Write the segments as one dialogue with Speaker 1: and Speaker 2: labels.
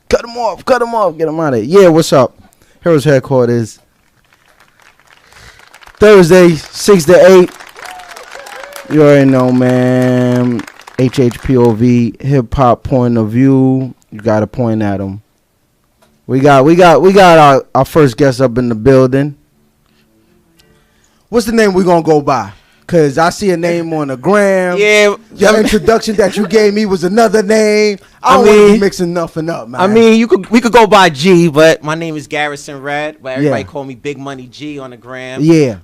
Speaker 1: Cut him off. Cut him off. Get him out of here. Yeah, what's up? Heroes Headquarters. Thursday, 6 to 8. You already know, man. HHPOV, hip hop point of view. You gotta point at them. We got our first guest up in the building. What's the name we gonna go by? Cause I see a name on the gram.
Speaker 2: Yeah,
Speaker 1: your introduction that you gave me was another name. I don't want to be mixing nothing up, man.
Speaker 2: I mean, we could go by G, but my name is Garrison Redd, but everybody call me Big Money G on the gram.
Speaker 1: Yeah.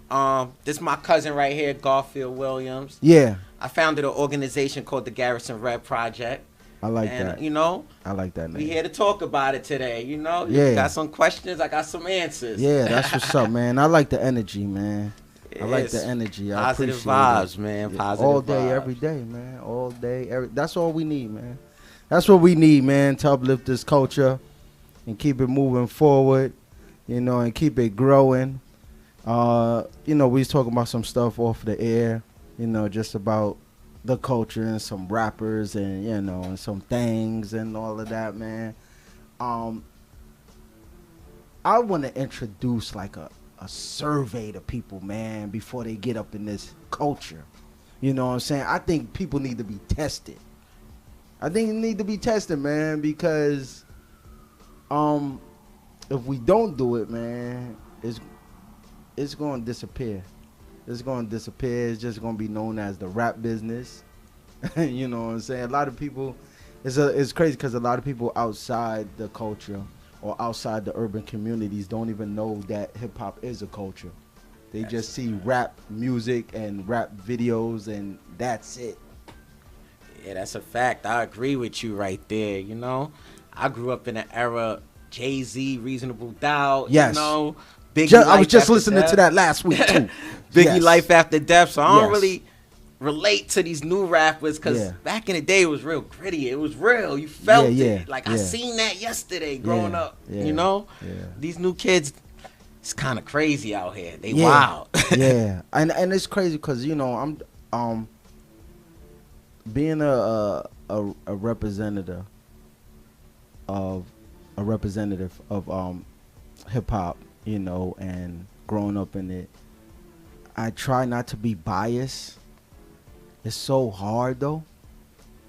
Speaker 2: This is my cousin right here, Garfield Williams.
Speaker 1: Yeah.
Speaker 2: I founded an organization called the Garrison Redd Project.
Speaker 1: I like that.
Speaker 2: You know,
Speaker 1: I like that name.
Speaker 2: We here to talk about it today. You know,
Speaker 1: yeah.
Speaker 2: You got some questions, I got some answers.
Speaker 1: Yeah, that's what's up, man. I like the energy, man.
Speaker 2: Yes.
Speaker 1: I like the energy. I
Speaker 2: Positive
Speaker 1: appreciate
Speaker 2: vibes,
Speaker 1: it.
Speaker 2: man.
Speaker 1: Yeah.
Speaker 2: Positive
Speaker 1: all day,
Speaker 2: vibes.
Speaker 1: every day, man. All day, that's all we need, man. That's what we need, man, to uplift this culture and keep it moving forward, you know, and keep it growing. You know, we was talking about some stuff off the air, you know, just about the culture and some rappers and, you know, and some things and all of that, man. I want to introduce like a survey to people, man, before they get up in this culture. You know what I'm saying? I think people need to be tested. I think it need to be tested, man, because if we don't do it, man, it's going to disappear. It's going to disappear. It's just going to be known as the rap business. You know what I'm saying? A lot of people, it's crazy because a lot of people outside the culture or outside the urban communities don't even know that hip-hop is a culture. They just see rap music and rap videos, and that's it.
Speaker 2: Yeah, that's a fact. I agree with you right there, you know. I grew up in an era, Jay-Z, Reasonable Doubt,
Speaker 1: yes.
Speaker 2: You know. Biggie
Speaker 1: I was just listening to that last week, too.
Speaker 2: Biggie
Speaker 1: yes.
Speaker 2: Life After Death, so I don't really relate to these new rappers because back in the day it was real gritty. It was real. You felt it. Like I seen that yesterday growing up. You know, these new kids, it's kind of crazy out here. They wild.
Speaker 1: Yeah, and it's crazy because you know I'm being a representative of hip hop, you know, and growing up in it. I try not to be biased. It's so hard, though.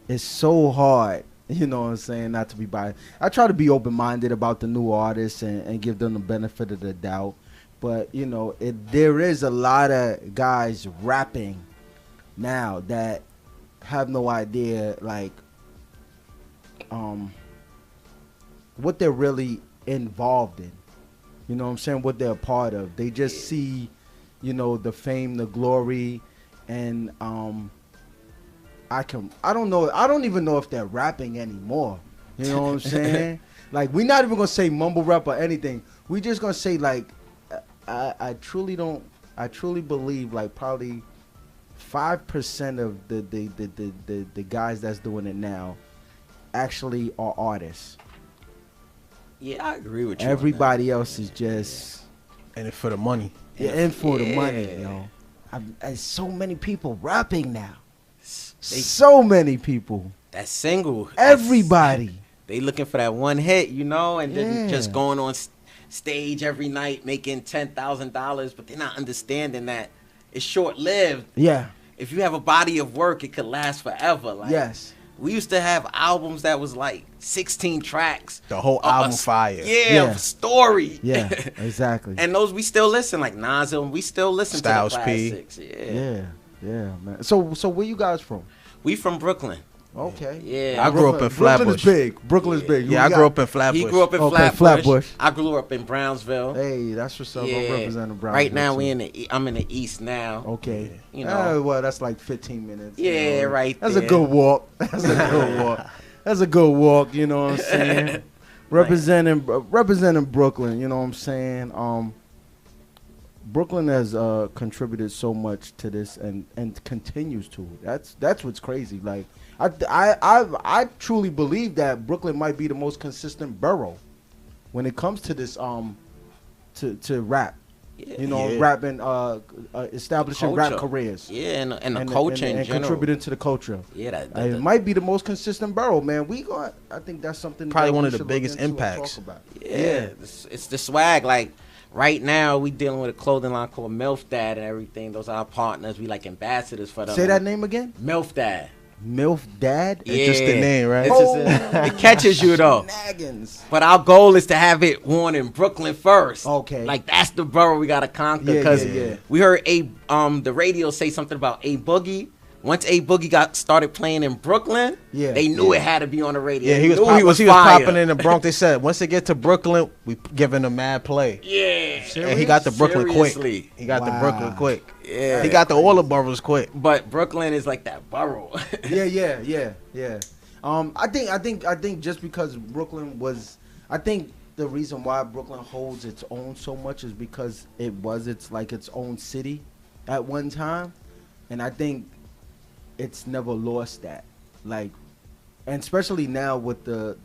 Speaker 1: It's so hard, you know what I'm saying, not to be biased. I try to be open-minded about the new artists and give them the benefit of the doubt. But, you know, there is a lot of guys rapping now that have no idea, like, what they're really involved in. You know what I'm saying? What they're a part of. They just see, you know, the fame, the glory, and I don't know. I don't even know if they're rapping anymore. You know what I'm saying? Like, we're not even gonna say mumble rap or anything. We just gonna say like, I truly don't. I truly believe like probably 5% of the guys that's doing it now actually are artists.
Speaker 2: Yeah, I agree with you.
Speaker 1: Everybody else is just
Speaker 3: in it for the money.
Speaker 1: Yeah, in for the money, yo. And so many people rapping now. So many people.
Speaker 2: That single.
Speaker 1: Everybody.
Speaker 2: They looking for that one hit, you know, and then just going on stage every night making $10,000, but they're not understanding that it's short-lived.
Speaker 1: Yeah.
Speaker 2: If you have a body of work, it could last forever. Like,
Speaker 1: yes.
Speaker 2: We used to have albums that was like 16 tracks.
Speaker 3: The whole album fire.
Speaker 2: Yeah, story.
Speaker 1: Yeah, exactly.
Speaker 2: And those we still listen, like Nas, and we still listen
Speaker 3: Styles
Speaker 2: to the classics.
Speaker 1: Yeah, man. So where you guys from?
Speaker 2: We from Brooklyn.
Speaker 1: Okay.
Speaker 2: Yeah.
Speaker 3: I grew up in Flatbush.
Speaker 1: Brooklyn's big. Brooklyn's big.
Speaker 3: Yeah, I grew up in Flatbush.
Speaker 2: He grew up in Flatbush. I grew up in Brownsville.
Speaker 1: Hey, that's what's up. I'm representing Brownsville.
Speaker 2: Right now
Speaker 1: too.
Speaker 2: I'm in the east now.
Speaker 1: Okay.
Speaker 2: You know.
Speaker 1: Well, that's like 15 minutes.
Speaker 2: Yeah,
Speaker 1: you know?
Speaker 2: right.
Speaker 1: That's a good walk. That's a good walk. That's a good walk. You know what I'm saying? representing Brooklyn. You know what I'm saying? Brooklyn has contributed so much to this and continues to. That's what's crazy. Like I truly believe that Brooklyn might be the most consistent borough when it comes to this to rap. You know, rapping, establishing rap careers.
Speaker 2: Yeah, and the culture in general.
Speaker 1: Contributing to the culture.
Speaker 2: Yeah,
Speaker 1: it might be the most consistent borough, man. I think that's something
Speaker 3: probably one of the biggest impacts.
Speaker 2: Yeah, it's the swag. Like right now, we dealing with a clothing line called MILF Dad and everything. Those are our partners. We like ambassadors for them.
Speaker 1: Say that name again.
Speaker 2: MILF Dad.
Speaker 1: MILF Dad?
Speaker 2: Yeah.
Speaker 3: It's just the name, right?
Speaker 2: It catches you though. But our goal is to have it worn in Brooklyn first.
Speaker 1: Okay.
Speaker 2: Like that's the borough we gotta conquer. Because we heard the radio say something about A Boogie. Once A Boogie started playing in Brooklyn, they knew it had to be on the radio.
Speaker 3: Yeah, he was popping in the Bronx. They said once they get to Brooklyn, we giving him mad play.
Speaker 2: Yeah.
Speaker 3: And he got the Brooklyn quick. He got the Brooklyn quick. Yeah. He got all the boroughs quick.
Speaker 2: But Brooklyn is like that borough.
Speaker 1: Yeah. I think just because Brooklyn was, I think the reason why Brooklyn holds its own so much is because it's like its own city at one time, and I think it's never lost that. Like, and especially now with the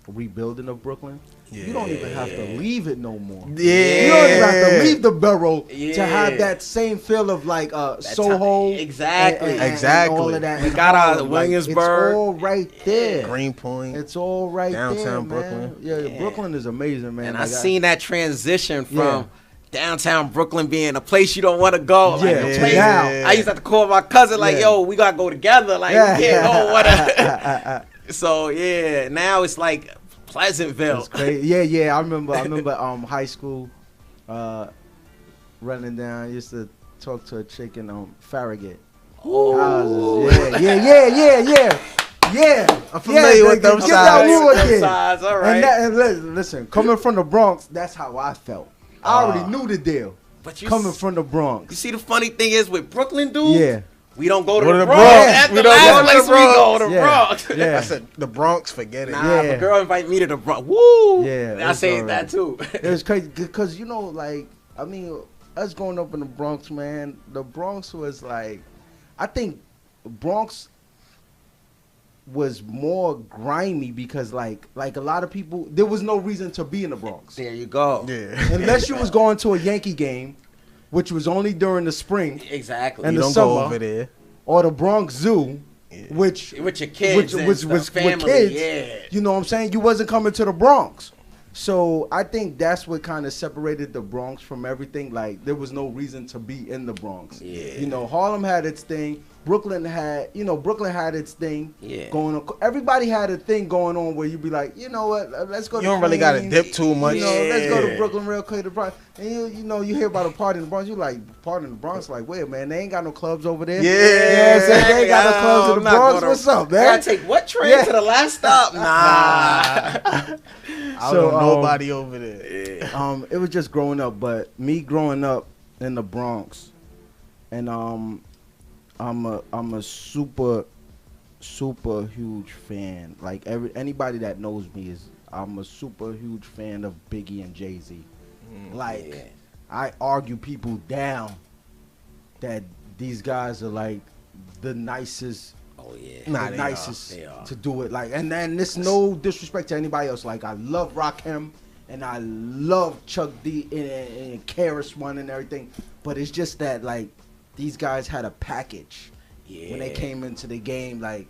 Speaker 1: rebuilding of Brooklyn, you don't even have to leave it no more. You don't even have to leave the borough to have that same feel of like Soho.
Speaker 2: Exactly.
Speaker 1: And all of that.
Speaker 2: We got our Williamsburg.
Speaker 1: It's all right there.
Speaker 3: Greenpoint.
Speaker 1: It's all right
Speaker 3: downtown
Speaker 1: there,
Speaker 3: Brooklyn.
Speaker 1: Yeah, Brooklyn is amazing, man.
Speaker 2: And I seen that transition from downtown Brooklyn being a place you don't want to go. Like a place I used to have to call my cousin like, yo, we got to go together. Like, we can't go. So, now it's like Pleasantville.
Speaker 1: It's crazy. Yeah. I remember high school running down. I used to talk to a chick in Farragut.
Speaker 2: Oh.
Speaker 1: Yeah.
Speaker 3: I'm familiar with them sides.
Speaker 2: All right.
Speaker 1: And listen, coming from the Bronx, that's how I felt. I already knew the deal. But coming from the Bronx.
Speaker 2: You see, the funny thing is with Brooklyn dudes, we don't go to the
Speaker 3: Bronx.
Speaker 2: That's the last place we go, the Bronx.
Speaker 3: Yeah. I said, the Bronx, forget it.
Speaker 2: Nah, if a girl invite me to the Bronx, woo!
Speaker 1: Yeah.
Speaker 2: I say that too.
Speaker 1: It was crazy because, us growing up in the Bronx, man, the Bronx was like, I think Bronx was more grimy because like a lot of people, there was no reason to be in the Bronx.
Speaker 2: There you go.
Speaker 3: Yeah.
Speaker 1: Unless you was going to a Yankee game, which was only during the spring.
Speaker 2: Exactly.
Speaker 1: And
Speaker 3: you
Speaker 1: the
Speaker 3: don't
Speaker 1: summer,
Speaker 3: go over there.
Speaker 1: Or the Bronx Zoo, which
Speaker 2: with your kids,
Speaker 1: with kids. You know what I'm saying? You wasn't coming to the Bronx. So I think that's what kind of separated the Bronx from everything. Like there was no reason to be in the Bronx.
Speaker 2: Yeah.
Speaker 1: Harlem had its thing. Brooklyn had its thing going on. Everybody had a thing going on where you'd be like, you know what, let's go to
Speaker 3: You don't really got to dip too much.
Speaker 1: Let's go to Brooklyn real quick. And you hear about a party in the Bronx, you like, party in the Bronx, like, wait, man, they ain't got no clubs over there.
Speaker 3: Yeah.
Speaker 1: They ain't got no clubs in the Bronx. What's up, man?
Speaker 2: I gotta take what train to the last stop? Nah.
Speaker 3: I don't know nobody over there.
Speaker 1: It was just growing up, but me growing up in the Bronx, and I'm a super huge fan. Like anybody that knows me I'm a super huge fan of Biggie and Jay-Z. I argue people down that these guys are like the nicest.
Speaker 2: Oh yeah,
Speaker 1: the nicest to do it. Like, and then this no disrespect to anybody else. Like, I love Rakim and I love Chuck D and KRS One and everything, but it's just that like these guys had a package when they came into the game. Like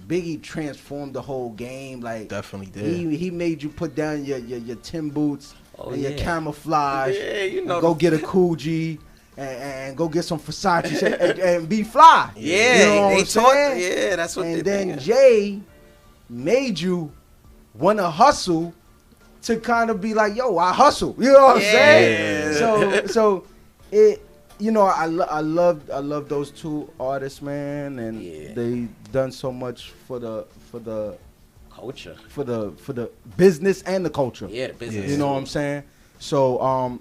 Speaker 1: Biggie transformed the whole game. Like,
Speaker 3: definitely did.
Speaker 1: He made you put down your Tim boots and your camouflage.
Speaker 2: Yeah,
Speaker 1: go get a Coogee. And go get some Versace shit and be fly.
Speaker 2: Yeah,
Speaker 1: you know what I'm saying?
Speaker 2: Yeah, that's what.
Speaker 1: And then Jay made you want to hustle to kind of be like, yo, I hustle. You know what I'm saying? So it, I love those two artists, man, and they done so much for the
Speaker 2: culture,
Speaker 1: for the business and the culture.
Speaker 2: Yeah, the business.
Speaker 1: You know what I'm saying? So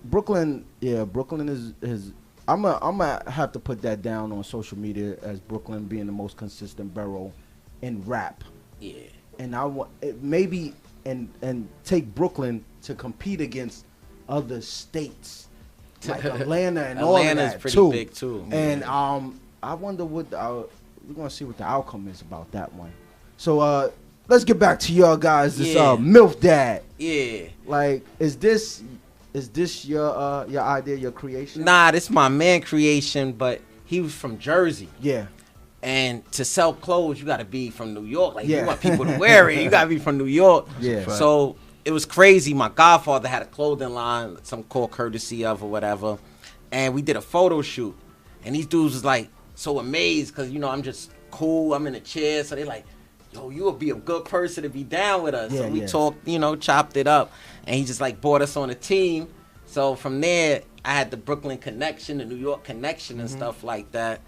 Speaker 1: Brooklyn is I'm gonna have to put that down on social media as Brooklyn being the most consistent borough in rap.
Speaker 2: Yeah.
Speaker 1: And I want maybe and take Brooklyn to compete against other states like Atlanta and all of that.
Speaker 2: Atlanta's pretty big too.
Speaker 1: And I wonder what we're gonna see what the outcome is about that one. So let's get back to y'all guys. This MILF Dad.
Speaker 2: Yeah.
Speaker 1: Like, is this this your idea, your creation?
Speaker 2: Nah, this my man creation, but he was from Jersey.
Speaker 1: Yeah.
Speaker 2: And to sell clothes, you got to be from New York. Like, you want people to wear it, you got to be from New York.
Speaker 1: Yeah.
Speaker 2: So it was crazy. My godfather had a clothing line, some called Courtesy of or whatever. And we did a photo shoot. And these dudes was like so amazed because, you know, I'm just cool. I'm in a chair. So they like, yo, you would be a good person to be down with us. So we talked, you know, chopped it up. And he just like brought us on a team. So from there, I had the Brooklyn connection, the New York connection and stuff like that.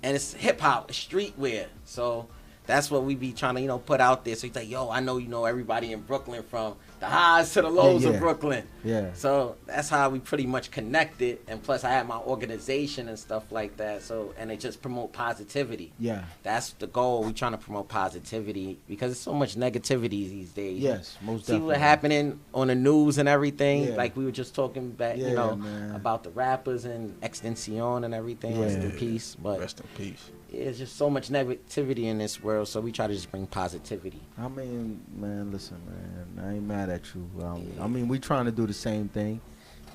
Speaker 2: And it's hip hop, streetwear. So that's what we be trying to, you know, put out there. So he's like, yo, I know you know everybody in Brooklyn from the highs to the lows of Brooklyn.
Speaker 1: Yeah.
Speaker 2: So that's how we pretty much connected. And plus I had my organization and stuff like that. So, and they just promote positivity.
Speaker 1: Yeah.
Speaker 2: That's the goal. We trying to promote positivity because there's so much negativity these days.
Speaker 1: Yes, most
Speaker 2: definitely. See what
Speaker 1: happening
Speaker 2: on the news and everything.
Speaker 1: Yeah.
Speaker 2: Like we were just talking back, you know, about the rappers and Extension and everything. Rest in peace. But
Speaker 3: rest in peace.
Speaker 2: It's just so much negativity in this world, so we try to just bring positivity.
Speaker 1: I mean, man, listen, man, I ain't mad at you. I mean, we trying to do the same thing,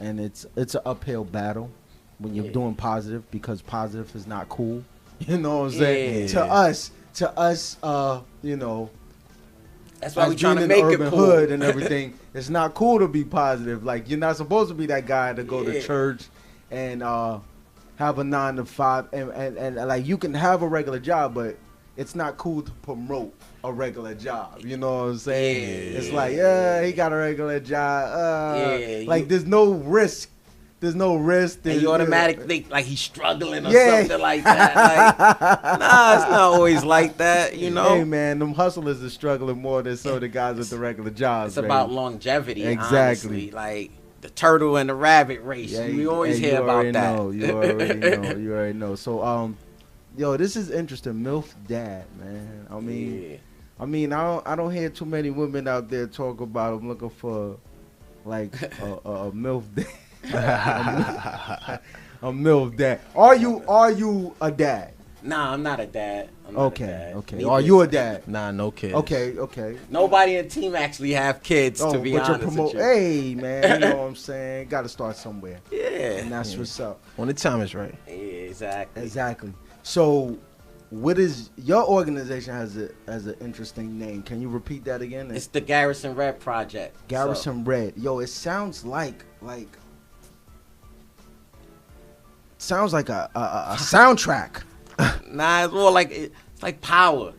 Speaker 1: and it's an uphill battle when you're doing positive because positive is not cool. You know what I'm saying? To us, you know,
Speaker 2: that's why we trying to make
Speaker 1: urban
Speaker 2: it cool.
Speaker 1: Hood and everything. It's not cool to be positive. Like you're not supposed to be that guy to go to church and have a 9 to 5 and like you can have a regular job, but it's not cool to promote a regular job. You know what I'm saying? It's like, he got a regular job. Like there's no risk. There's no risk.
Speaker 2: And you automatically think like he's struggling or something like that. Like, nah, it's not always like that, you know?
Speaker 1: Hey, man, them hustlers are struggling more than some of the guys with the regular jobs.
Speaker 2: It's about longevity,
Speaker 1: exactly.
Speaker 2: Honestly. Like, the turtle and the rabbit race. We always hear about that.
Speaker 1: You already know. You already know. So, yo, this is interesting. MILF dad, man. I mean, I don't hear too many women out there talk about them looking for like a MILF dad. A MILF dad. Are you a dad?
Speaker 2: Nah, I'm not a dad.
Speaker 1: Okay. Are you a dad?
Speaker 3: Nah, no kids.
Speaker 1: Okay.
Speaker 2: Nobody in the team actually have kids, to be honest with you.
Speaker 1: Hey, man, you know what I'm saying? Got to start somewhere.
Speaker 2: Yeah.
Speaker 1: And that's what's up.
Speaker 3: When the time is right.
Speaker 2: Yeah, exactly.
Speaker 1: Exactly. So, what is your organization has an interesting name? Can you repeat that again?
Speaker 2: It's the Garrison Redd Project.
Speaker 1: Garrison Redd. Yo, it sounds like a soundtrack.
Speaker 2: Nah, it's more like it's like power,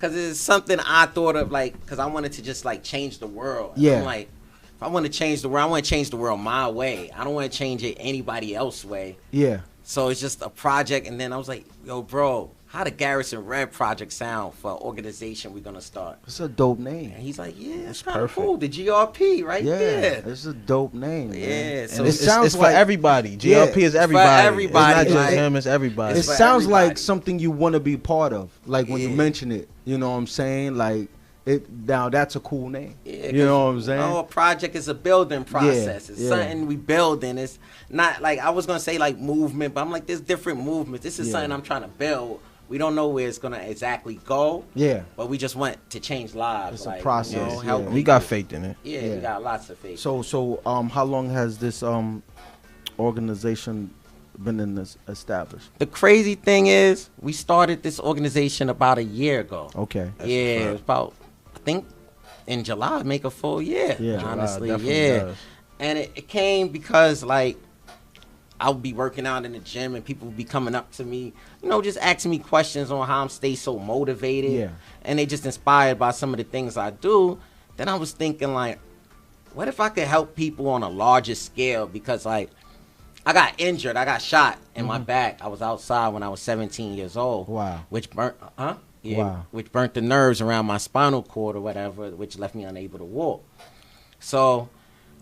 Speaker 2: cause it's something I thought of like, cause I wanted to just like change the world.
Speaker 1: Yeah.
Speaker 2: I'm like, if I want to change the world, I want to change the world my way. I don't want to change it anybody else's way.
Speaker 1: Yeah.
Speaker 2: So it's just a project, and then I was like, yo, bro, how the Garrison Redd Project sound for an organization we're gonna start?
Speaker 1: It's a dope name.
Speaker 2: And he's like, yeah, it's kind of cool. The GRP right there.
Speaker 1: It's a dope name.
Speaker 2: Yeah,
Speaker 1: man.
Speaker 2: so
Speaker 1: it sounds
Speaker 3: it's for everybody. GRP is everybody.
Speaker 2: For everybody.
Speaker 3: It's not just
Speaker 2: like,
Speaker 3: him, it's everybody.
Speaker 1: It sounds like something you want to be part of. Like when you mention it, you know what I'm saying? Like it. Now that's a cool name.
Speaker 2: Yeah,
Speaker 1: you know what I'm saying?
Speaker 2: A project is a building process. It's something we building. It's not like I was gonna say like movement, but I'm like there's different movements. This is something I'm trying to build. We don't know where it's gonna exactly go. Yeah. But we just want to change lives.
Speaker 1: It's a process.
Speaker 2: You know, help
Speaker 3: we got faith in it.
Speaker 2: Yeah, we got lots of faith.
Speaker 1: So how long has this organization been established?
Speaker 2: The crazy thing is, we started this organization about a year ago.
Speaker 1: Okay.
Speaker 2: It was about, I think, in July, make a full year. Yeah. Honestly,
Speaker 3: does.
Speaker 2: And it came because like I would be working out in the gym and people would be coming up to me, you know, just asking me questions on how I'm stay so motivated. Yeah. And they just inspired by some of the things I do. Then I was thinking like, what if I could help people on a larger scale? Because like, I got injured. I got shot in my back. I was outside when I was 17 years old. Wow. Which burnt, which burnt the nerves around my spinal cord or whatever, which left me unable to walk. So,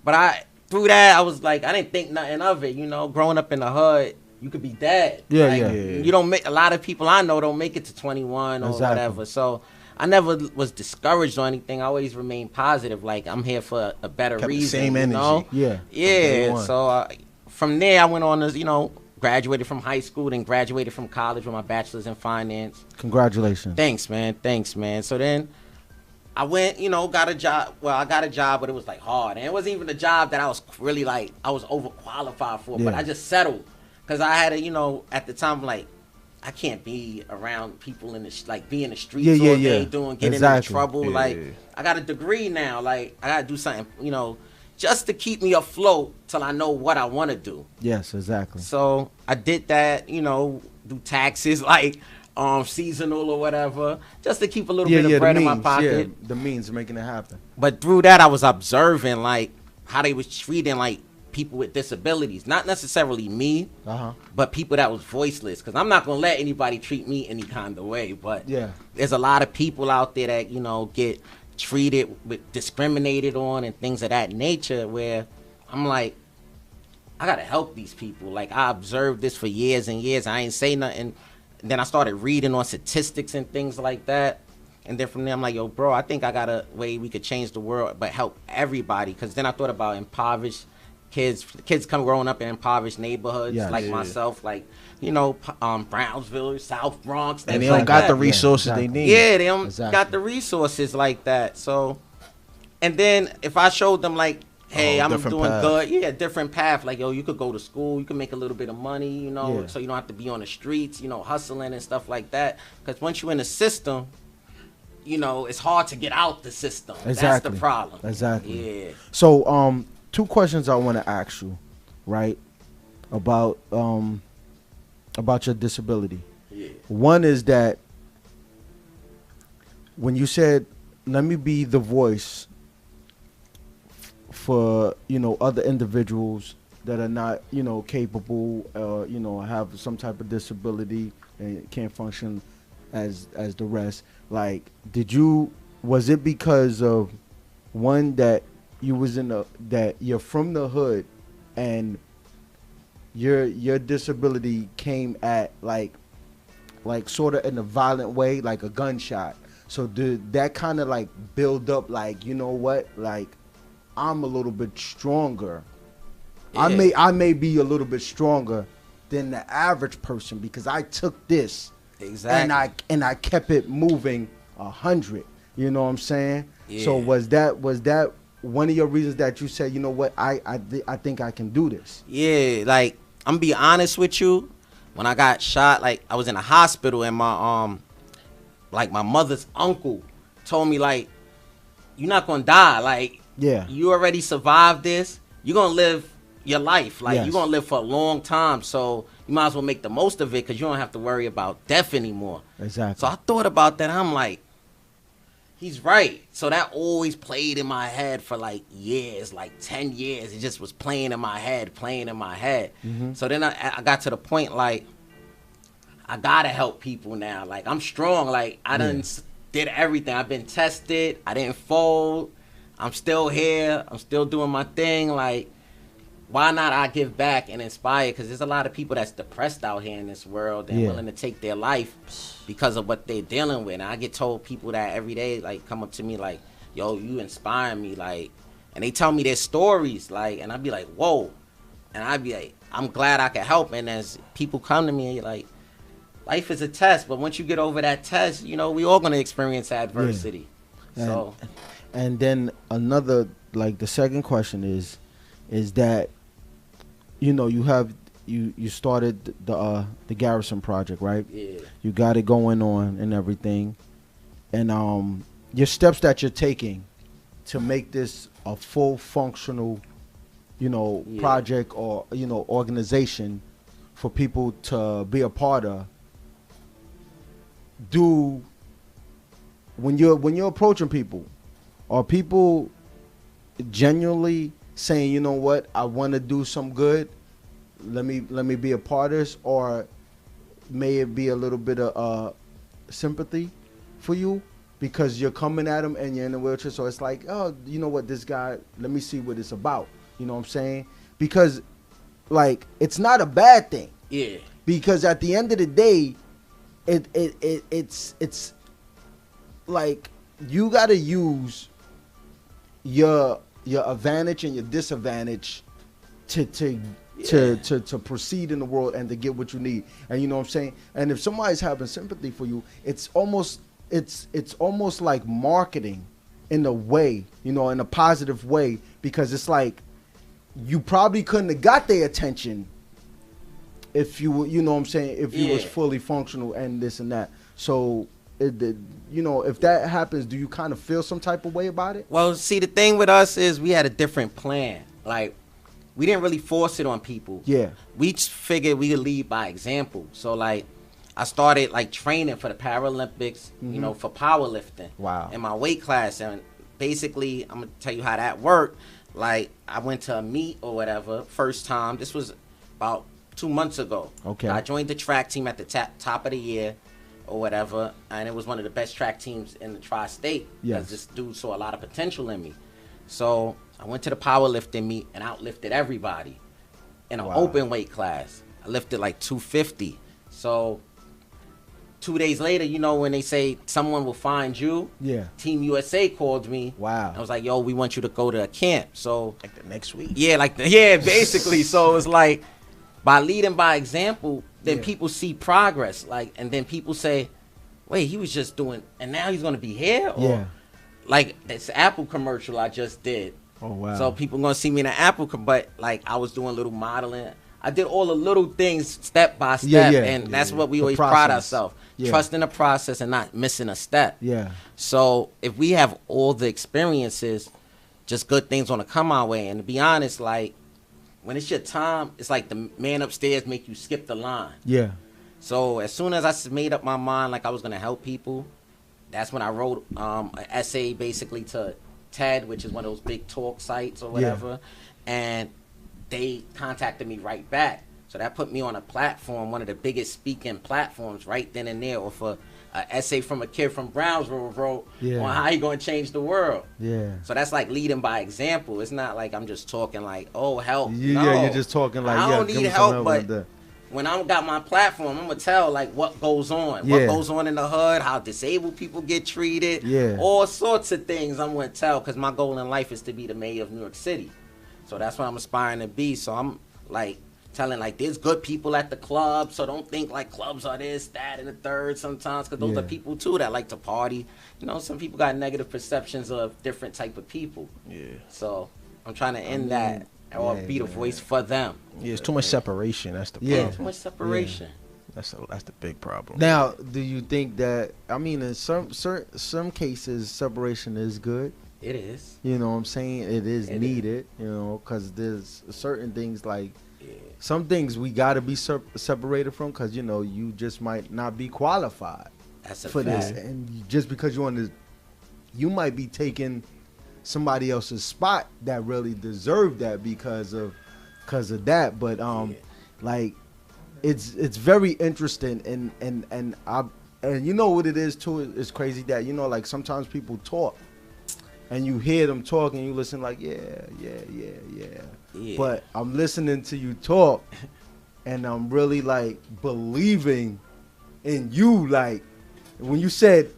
Speaker 2: but through that, I was like, I didn't think nothing of it. You know, growing up in the hood, you could be dead.
Speaker 1: Yeah,
Speaker 2: like, You don't make, a lot of people I know don't make it to 21 or whatever. So I never was discouraged or anything. I always remained positive. Like, I'm here for a better reason.
Speaker 3: Same energy.
Speaker 2: Know?
Speaker 1: Yeah.
Speaker 2: Yeah. So from there, I went on to, you know, graduated from high school, then graduated from college with my bachelor's in finance.
Speaker 1: Congratulations.
Speaker 2: Thanks, man. So then I went, you know, got a job. Well, I got a job, but it was like hard, and it wasn't even a job that I was really like I was overqualified for. But I just settled because I had a, you know, at the time like I can't be around people in the like be in the streets all day getting into trouble. Like I got a degree now, like I gotta do something, you know, just to keep me afloat till I know what I want to do.
Speaker 1: Yes, exactly.
Speaker 2: So I did that, you know, do taxes like seasonal or whatever, just to keep a little bit of bread in my pocket.
Speaker 1: Yeah, the means of making it happen.
Speaker 2: But through that, I was observing like how they was treating like people with disabilities, not necessarily me, but people that was voiceless. Because I'm not gonna let anybody treat me any kind of way. But there's a lot of people out there that, you know, get treated with discriminated on and things of that nature, where I'm like, I gotta help these people. Like I observed this for years and years. I ain't say nothing. And then I started reading on statistics and things like that. And then from there, I'm like, yo, bro, I think I got a way we could change the world, but help everybody. Because then I thought about impoverished kids growing up in impoverished neighborhoods like myself, like, you know, Brownsville, South Bronx.
Speaker 3: And they don't got the resources they need.
Speaker 2: Yeah, they don't got the resources like that. So, and then if I showed them like, hey, I'm doing good. Yeah, different path. Like, yo, you could go to school. You can make a little bit of money, you know, so you don't have to be on the streets, you know, hustling and stuff like that. Because once you're in the system, you know, it's hard to get out the system. That's the problem.
Speaker 1: Exactly. Yeah. So, 2 questions I want to ask you, right, about your disability. Yeah. One is that when you said, let me be the voice for, you know, other individuals that are not, you know, capable, you know, have some type of disability and can't function as the rest. Like, was it because of one that you was that you're from the hood and your disability came at like sort of in a violent way, like a gunshot? So did that kind of like build up, like, you know what, like, I'm a little bit stronger. Yeah. I may be a little bit stronger than the average person because I took this and I kept it moving 100. You know what I'm saying? Yeah. So was that one of your reasons that you said, you know what, I think I can do this?
Speaker 2: Yeah, like I'm gonna be honest with you. When I got shot, like I was in a hospital and my like my mother's uncle told me like, you're not gonna die. Like, you already survived this. You're gonna live your life. Like, you're gonna live for a long time. So you might as well make the most of it because you don't have to worry about death anymore.
Speaker 1: Exactly.
Speaker 2: So I thought about that. I'm like, he's right. So that always played in my head for like years, like 10 years. It just was playing in my head. Mm-hmm. So then I got to the point like, I gotta help people now. Like, I'm strong. Like, I done did everything. I've been tested. I didn't fold. I'm still here. I'm still doing my thing. Like, why not I give back and inspire? Because there's a lot of people that's depressed out here in this world and willing to take their life because of what they're dealing with. And I get told people that every day, like, come up to me like, yo, you inspire me. Like, and they tell me their stories. Like, and I'd be like, whoa. And I'd be like, I'm glad I can help. And as people come to me, like, life is a test. But once you get over that test, you know, we all going to experience adversity. Yeah.
Speaker 1: And then another, like, the second question is that, you know, you started the Garrison Project, right?
Speaker 2: Yeah.
Speaker 1: You got it going on and everything. And your steps that you're taking to make this a full functional, you know, project or, you know, organization for people to be a part of. When you're approaching people, are people genuinely saying, you know what, I want to do some good, let me be a part of this? Or may it be a little bit of sympathy for you because you're coming at them and you're in a wheelchair, so it's like, oh, you know what, this guy, let me see what it's about. You know what I'm saying? Because, like, it's not a bad thing.
Speaker 2: Yeah.
Speaker 1: Because at the end of the day, it's like, you gotta use your advantage and your disadvantage to proceed in the world and to get what you need. And you know what I'm saying? And if somebody's having sympathy for you, it's almost like marketing in a way, you know, in a positive way, because it's like you probably couldn't have got their attention if you were, you know what I'm saying, if you was fully functional and this and that. So, you know, if that happens, do you kind of feel some type of way about it?
Speaker 2: Well, see, the thing with us is we had a different plan. Like, we didn't really force it on people.
Speaker 1: Yeah.
Speaker 2: We just figured we could lead by example. So, like, I started, like, training for the Paralympics, you know, for powerlifting.
Speaker 1: Wow.
Speaker 2: In my weight class. And basically, I'm going to tell you how that worked. Like, I went to a meet or whatever, first time. This was about 2 months ago.
Speaker 1: Okay.
Speaker 2: I joined the track team at the top of the year or whatever, and it was one of the best track teams in the tri-state.
Speaker 1: Yes.
Speaker 2: Because this dude saw a lot of potential in me. So I went to the powerlifting meet and outlifted everybody in an open weight class. I lifted like 250. So 2 days later, you know, when they say someone will find you, Team USA called me.
Speaker 1: Wow.
Speaker 2: I was like, yo, we want you to go to a camp. So
Speaker 3: like the next week.
Speaker 2: Yeah, basically. So it was like, by leading by example, then people see progress. Like, and then people say, wait, he was just doing, and now he's gonna be here? Or like this Apple commercial I just did.
Speaker 1: Oh wow.
Speaker 2: So people gonna see me in an Apple, but like I was doing little modeling. I did all the little things step by step, and that's what we always pride ourselves. Trusting the process and not missing a step.
Speaker 1: Yeah.
Speaker 2: So if we have all the experiences, just good things gonna come our way. And to be honest, like, when it's your time, it's like the man upstairs make you skip the line.
Speaker 1: Yeah.
Speaker 2: So as soon as I made up my mind like I was gonna help people, that's when I wrote an essay basically to TED, which is one of those big talk sites or whatever, and they contacted me right back. So that put me on a platform, one of the biggest speaking platforms right then and there, or for an essay from a kid from Brownsville wrote on how you gonna change the world. Yeah. So that's like leading by example. It's not like I'm just talking like, oh, help.
Speaker 1: Yeah, you're just talking like,
Speaker 2: I don't need help, but when I got my platform, I'm gonna tell like what goes on, what goes on in the hood, how disabled people get treated, all sorts of things I'm gonna tell, because my goal in life is to be the mayor of New York City. So that's what I'm aspiring to be. So I'm like telling like there's good people at the club, so don't think like clubs are this, that, and the third sometimes, because those are people too that like to party. You know, some people got negative perceptions of different type of people. Yeah. So I'm trying to end that or be the voice for them.
Speaker 3: Yeah, it's too much separation. That's the problem.
Speaker 2: Yeah, too much separation.
Speaker 3: That's the big problem.
Speaker 1: Now, do you think that, I mean, in some cases, separation is good?
Speaker 2: It is.
Speaker 1: You know what I'm saying? It is needed, you know, because there's certain things like, some things we got to be separated from, because, you know, you just might not be qualified for this. And just because you're on this, you might be taking somebody else's spot that really deserved that because of that. But like it's very interesting, and you know what it is too, it's crazy that, you know, like sometimes people talk and you hear them talk and you listen like yeah. But I'm listening to you talk and I'm really like believing in you. Like when you said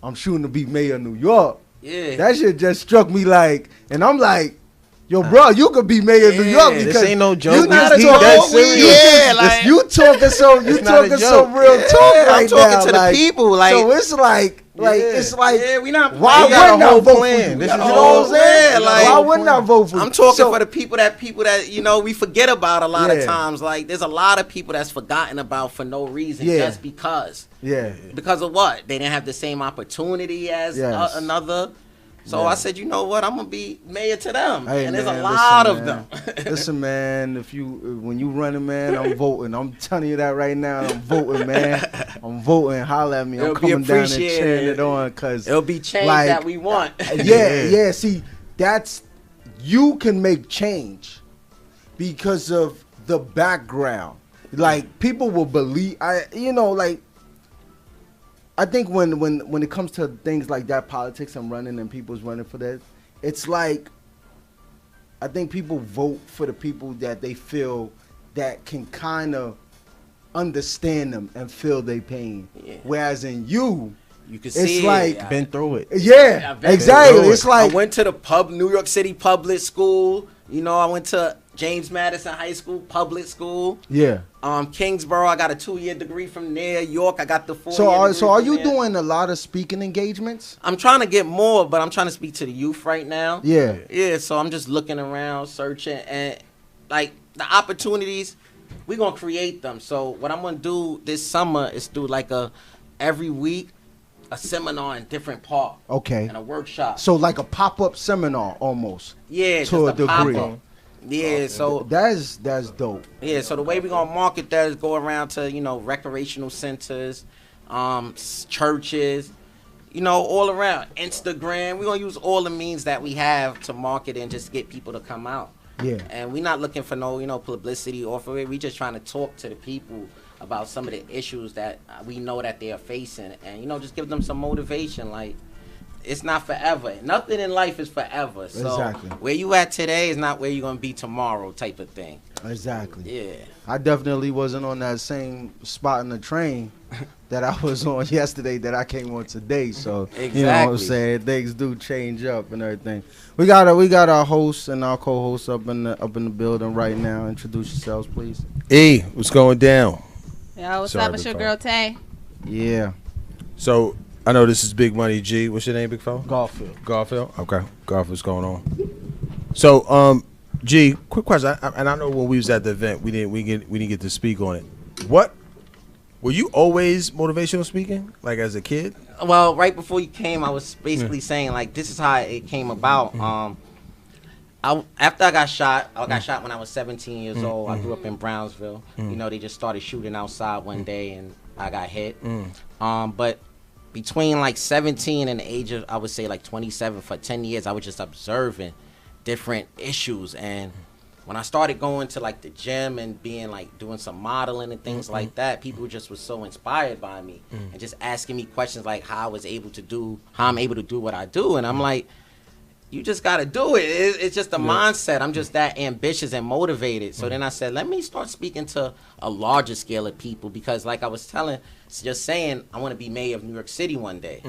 Speaker 1: I'm shooting to be mayor of New York, that shit just struck me like, and I'm like, yo, bro, you could be mayor of New York, because
Speaker 3: this ain't no joke.
Speaker 1: You talking some real talk right now.
Speaker 2: I'm talking to the people, like,
Speaker 1: so it's like
Speaker 2: we not.
Speaker 1: Why wouldn't I vote for you?
Speaker 3: This
Speaker 1: You
Speaker 3: is
Speaker 1: know what I'm saying? Like, why wouldn't I vote for you?
Speaker 2: I'm talking for the people that you know we forget about a lot of times. Like, there's a lot of people that's forgotten about for no reason, just because. Yeah. Because of what? They didn't have the same opportunity as another. So I said, you know what? I'm gonna be mayor to them, and there's a lot of them.
Speaker 1: Listen, man, when you running, man, I'm voting. I'm telling you that right now. I'm voting, man. I'm voting. Holla at me. I'm coming down and cheering it on, because
Speaker 2: it'll be change that we want.
Speaker 1: Yeah. See, you can make change because of the background. Like, people will believe. I think when it comes to things like that, politics and running, and people's running for that, it's like, I think people vote for the people that they feel that can kind of understand them and feel their pain. Yeah. Whereas in you can see, it's like,
Speaker 3: been through it.
Speaker 1: Yeah, exactly. It's like,
Speaker 2: I went to the New York City public school. You know, I went to James Madison High School, public school.
Speaker 1: Yeah.
Speaker 2: Kingsborough, I got a 2-year degree from there. York, I got the 4-year
Speaker 1: degree. So are you
Speaker 2: there.
Speaker 1: doing a lot of speaking engagements?
Speaker 2: I'm trying to get more, but I'm trying to speak to the youth right now.
Speaker 1: Yeah.
Speaker 2: Yeah, so I'm just looking around, searching, and like the opportunities, we're gonna create them. So what I'm gonna do this summer is do like every week a seminar in different park.
Speaker 1: Okay.
Speaker 2: And a workshop.
Speaker 1: So like a pop-up seminar almost.
Speaker 2: Yeah,
Speaker 1: to a
Speaker 2: just
Speaker 1: degree.
Speaker 2: Pop-up. Yeah, so
Speaker 1: that's dope.
Speaker 2: Yeah, so the way we're gonna market that is go around to, you know, recreational centers, churches, you know, all around. Instagram. We're gonna use all the means that we have to market and just get people to come out.
Speaker 1: Yeah.
Speaker 2: And we're not looking for no, you know, publicity off of it. We just trying to talk to the people about some of the issues that we know that they are facing, and, you know, just give them some motivation. Like, it's not forever. Nothing in life is forever. So
Speaker 1: exactly.
Speaker 2: Where you at today is not where you're gonna be tomorrow, type of thing.
Speaker 1: Exactly.
Speaker 2: Yeah.
Speaker 1: I definitely wasn't on that same spot in the train that I was on yesterday that I came on today. So
Speaker 2: exactly.
Speaker 1: You know what I'm saying? Things do change up and everything. We got our hosts and our co-hosts up in the building right now. Introduce yourselves, please.
Speaker 4: E, what's going down?
Speaker 5: Yo, what's up? It's your girl Tay.
Speaker 1: Yeah.
Speaker 4: So I know this is Big Money G. What's your name, big fella?
Speaker 1: Garfield.
Speaker 4: Garfield. Okay. Garfield, what's going on? So G, quick question. And I know when we was at the event, we didn't get to speak on it. What were you always motivational speaking, like as a kid?
Speaker 2: Well, right before you came, I was basically saying, like, this is how it came about. After I got shot when I was 17 years old. I grew up in Brownsville. You know, they just started shooting outside one day, and I got hit. But between like 17 and the age of, I would say, like 27, for 10 years, I was just observing different issues. And when I started going to like the gym and being like doing some modeling and things like that, people just were so inspired by me and just asking me questions like how I'm able to do what I do. And I'm like, you just got to do it. It's just a mindset. I'm just that ambitious and motivated. So then I said, let me start speaking to a larger scale of people, because like I was saying, I want to be mayor of New York City one day.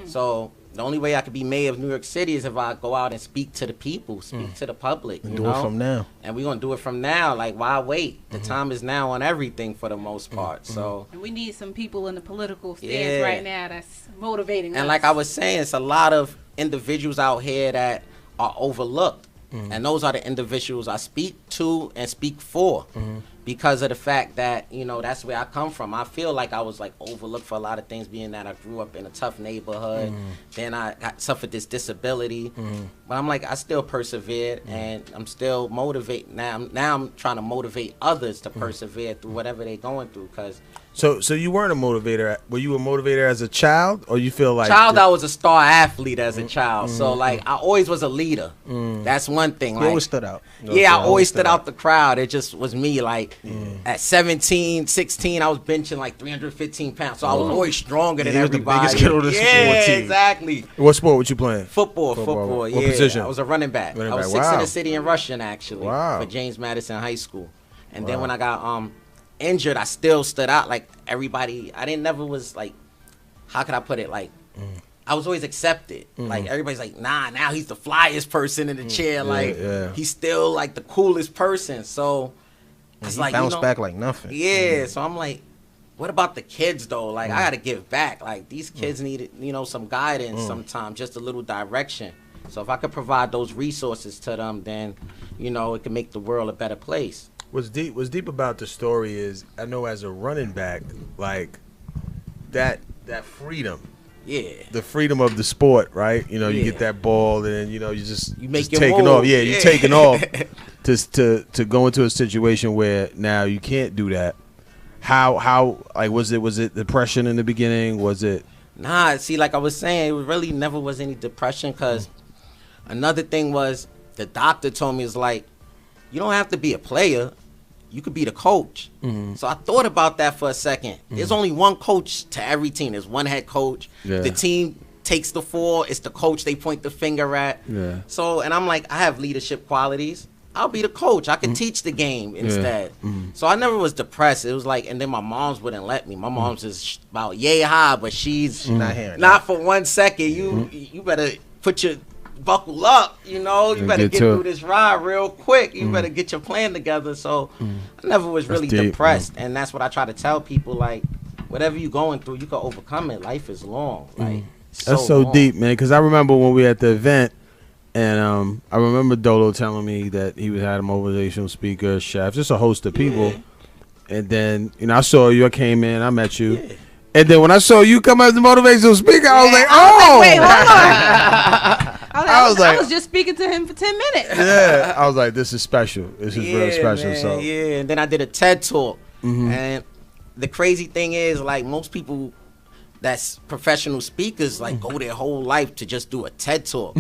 Speaker 2: So the only way I could be mayor of New York City is if I go out and speak to the people, speak to the public.
Speaker 4: And do it from now.
Speaker 2: And we're going to do it from now. Like, why wait? The time is now on everything for the most part. So,
Speaker 5: and we need some people in the political stance right now that's motivating us.
Speaker 2: And like I was saying, it's a lot of individuals out here that are overlooked. And those are the individuals I speak to and speak for, because of the fact that, you know, that's where I come from. I feel like I was like overlooked for a lot of things, being that I grew up in a tough neighborhood. Then I suffered this disability, but I'm like, I still persevered, and I'm still motivated. Now I'm trying to motivate others to persevere through whatever they're going through. Cause
Speaker 4: So you weren't a motivator. Were you a motivator as a child, or you feel like
Speaker 2: I was a star athlete as a child. So like I always was a leader. That's one thing.
Speaker 3: You
Speaker 2: like,
Speaker 3: always stood out.
Speaker 2: I always stood out the crowd. It just was me. Like at 17, 16, I was benching like 315 pounds. So I was always stronger than everybody.
Speaker 4: The biggest kid on the sport team.
Speaker 2: Exactly.
Speaker 4: What sport were you playing?
Speaker 2: Football.
Speaker 4: What
Speaker 2: Yeah.
Speaker 4: position?
Speaker 2: I was a running back. I was 6 in the city in Russian, actually, for James Madison High School. And then when I got injured, I still stood out. Like everybody, I didn't never was like, how could I put it? Like, I was always accepted. Like everybody's like, nah, now he's the flyest person in the chair. Like he's still like the coolest person. So it's like,
Speaker 3: bounced back like nothing.
Speaker 2: Yeah. So I'm like, what about the kids though? Like I gotta give back. Like these kids need, you know, some guidance sometimes, just a little direction. So if I could provide those resources to them, then, you know, it can make the world a better place.
Speaker 4: What's deep about the story is, I know as a running back, like that freedom.
Speaker 2: Yeah.
Speaker 4: The freedom of the sport, right? You know, you get that ball and you know, you
Speaker 2: make
Speaker 4: just
Speaker 2: your
Speaker 4: taking
Speaker 2: move.
Speaker 4: off. Yeah, you're taking off to go into a situation where now you can't do that. How like was it depression in the beginning? Was it?
Speaker 2: Nah, see, like I was saying, it really never was any depression, because another thing was the doctor told me, is like, you don't have to be a player. You could be the coach. So I thought about that for a second. There's only one coach to every team. There's one head coach.
Speaker 4: Yeah.
Speaker 2: The team takes the fall. It's the coach they point the finger at.
Speaker 4: Yeah.
Speaker 2: So, and I'm like, I have leadership qualities. I'll be the coach. I can teach the game instead. So I never was depressed. It was like, and then my moms wouldn't let me. My mom's is about yay high, but she's
Speaker 3: Not hearing
Speaker 2: not for 1 second. You better put your buckle up, you know. You better get through
Speaker 4: it.
Speaker 2: this ride real quick. You better get your plan together. So I never was really depressed, and that's what I try to tell people. Like, whatever you going through, you can overcome it. Life is long. Like,
Speaker 4: that's so
Speaker 2: long.
Speaker 4: deep, man. Because I remember when we were at the event, and I remember Dolo telling me that he had a motivational speaker, chef, just a host of people. And then, you know, I saw you. I came in. I met you. Yeah. And then when I saw you come as the motivational speaker, I was like, oh.
Speaker 5: Wait, hold on. I was just speaking to him for 10 minutes.
Speaker 4: Yeah. I was like, this is special. This is real special.
Speaker 2: Man,
Speaker 4: So
Speaker 2: yeah. And then I did a TED Talk. And the crazy thing is, like, most people that's professional speakers, like, go their whole life to just do a TED Talk.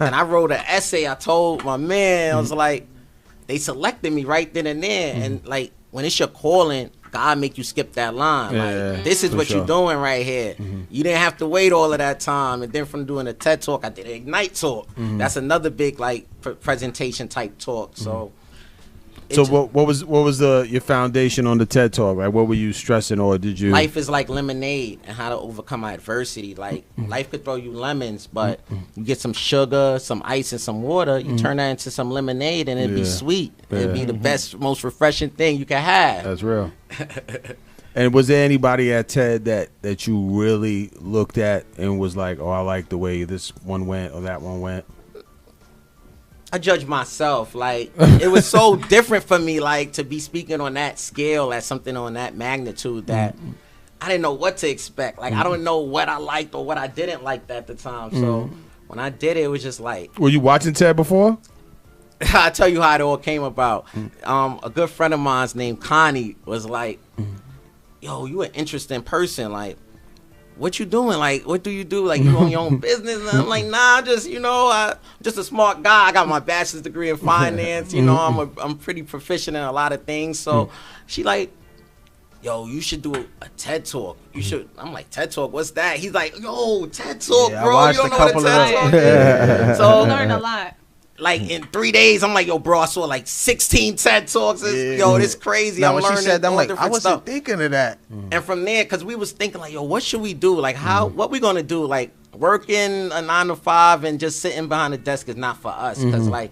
Speaker 2: And I wrote an essay. I told my man, I was like, they selected me right then and there. And, like, when it's your calling, God make you skip that line. Like, this is what you're doing right here. You didn't have to wait all of that time. And then from doing a TED Talk, I did an Ignite Talk. That's another big, like, presentation type talk. So,
Speaker 4: what was your foundation on the TED Talk? Like, what were you stressing, or did you?
Speaker 2: Life is like lemonade, and how to overcome adversity. Like, life could throw you lemons, but you get some sugar, some ice, and some water. You turn that into some lemonade, and it'd be sweet. It'd be the best, most refreshing thing you can have.
Speaker 4: That's real. And was there anybody at TED that you really looked at and was like, oh, I like the way this one went or that one went?
Speaker 2: I judge myself. Like, it was so different for me, like, to be speaking on that scale at something on that magnitude that I didn't know what to expect. Like, I don't know what I liked or what I didn't like at the time. So when I did it, it was just like.
Speaker 4: Were you watching TED before?
Speaker 2: I'll tell you how it all came about. A good friend of mine's named Connie was like, yo, you an interesting person. Like, what you doing? Like, what do you do? Like, you own your own business? And I'm like, nah, just, you know, just a smart guy. I got my bachelor's degree in finance. You know, I'm pretty proficient in a lot of things. So she like, yo, you should do a TED Talk. You should. I'm like, TED Talk? What's that? He's like, yo, TED Talk, bro. You don't know what a TED Talk is? So
Speaker 5: I learned a lot.
Speaker 2: Like, in 3 days, I'm like, yo, bro, I saw like 16 TED Talks. Yo, this crazy.
Speaker 3: Now,
Speaker 2: I'm
Speaker 3: when
Speaker 2: learning
Speaker 3: she said that, I'm like, I wasn't
Speaker 2: stuff.
Speaker 3: thinking of that.
Speaker 2: And from there, because we was thinking like, yo, what should we do? Like, what we gonna do? Like, working a 9 to 5 and just sitting behind the desk is not for us. Because like,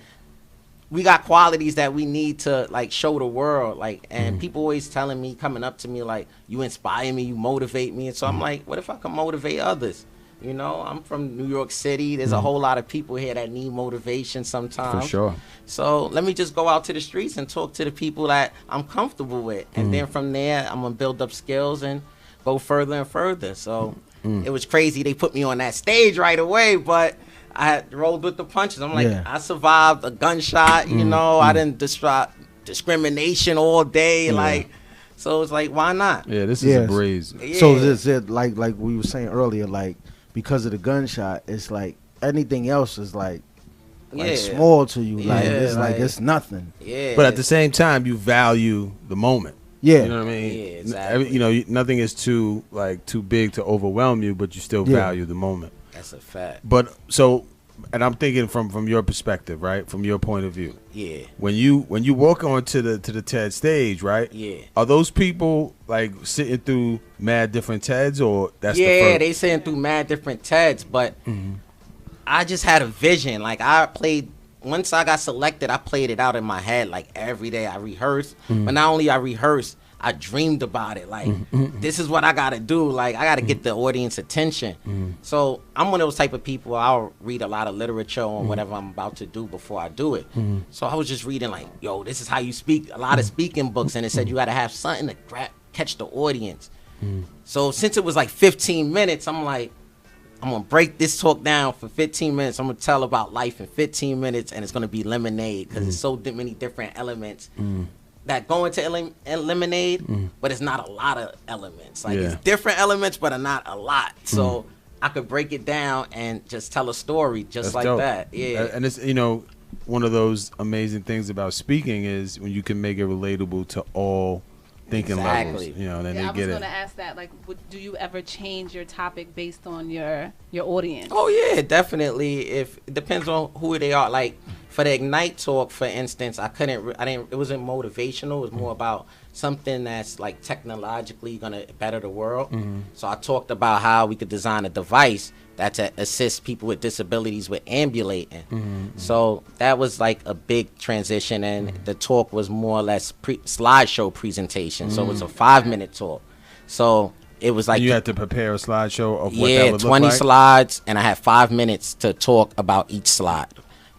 Speaker 2: we got qualities that we need to like show the world. Like, and people always telling me, coming up to me like, you inspire me, you motivate me. And so I'm like, what if I can motivate others? You know, I'm from New York City. There's a whole lot of people here that need motivation sometimes.
Speaker 4: For sure.
Speaker 2: So let me just go out to the streets and talk to the people that I'm comfortable with. And then from there, I'm going to build up skills and go further and further. So it was crazy. They put me on that stage right away, but I had rolled with the punches. I'm like, I survived a gunshot, you know. I didn't discrimination all day. Like, so it's like, why not?
Speaker 4: Yeah, this is a breeze.
Speaker 2: Yeah.
Speaker 1: So is it like we were saying earlier, like, because of the gunshot, it's like anything else is like small to you. Like, it's like it's nothing.
Speaker 2: Yeah.
Speaker 4: But at the same time, you value the moment.
Speaker 1: Yeah.
Speaker 4: You know what I mean?
Speaker 2: Yeah, exactly.
Speaker 4: You know, nothing is too big to overwhelm you, but you still value the moment.
Speaker 2: That's a fact.
Speaker 4: But so, and I'm thinking from your perspective, right? From your point of view.
Speaker 2: Yeah.
Speaker 4: When you walk onto the TED stage, right?
Speaker 2: Yeah.
Speaker 4: Are those people like sitting through mad different TEDs, or that's the first?
Speaker 2: They sitting through mad different TEDs, but I just had a vision. Like, once I got selected, I played it out in my head like every day. I rehearsed, but not only I rehearsed, I dreamed about it. Like, this is what I gotta do. Like, I gotta get the audience attention. So I'm one of those type of people. I'll read a lot of literature on whatever I'm about to do before I do it. So I was just reading like, yo, this is how you speak. A lot of speaking books, and it said you gotta have something to catch the audience. So since it was like 15 minutes, I'm like, I'm gonna break this talk down for 15 minutes. I'm gonna tell about life in 15 minutes, and it's gonna be lemonade because it's so many different elements that go into lemonade, but it's not a lot of elements. Like, it's different elements, but not a lot. So I could break it down and just tell a story just like that. Yeah.
Speaker 4: And it's, you know, one of those amazing things about speaking is when you can make it relatable to all thinking levels, you know, then they get it.
Speaker 5: I was going to ask that, like, do you ever change your topic based on your audience?
Speaker 2: Oh yeah, definitely. If it depends on who they are. Like, for the Ignite talk, for instance, it wasn't motivational. It was more about something that's like technologically gonna better the world. So I talked about how we could design a device that to assist people with disabilities with ambulating. So that was like a big transition, and the talk was more or less slideshow presentation. So it was a 5-minute talk. So it was like
Speaker 4: you had to prepare a slideshow of what that would
Speaker 2: 20
Speaker 4: look like?
Speaker 2: slides, and I had 5 minutes to talk about each slide.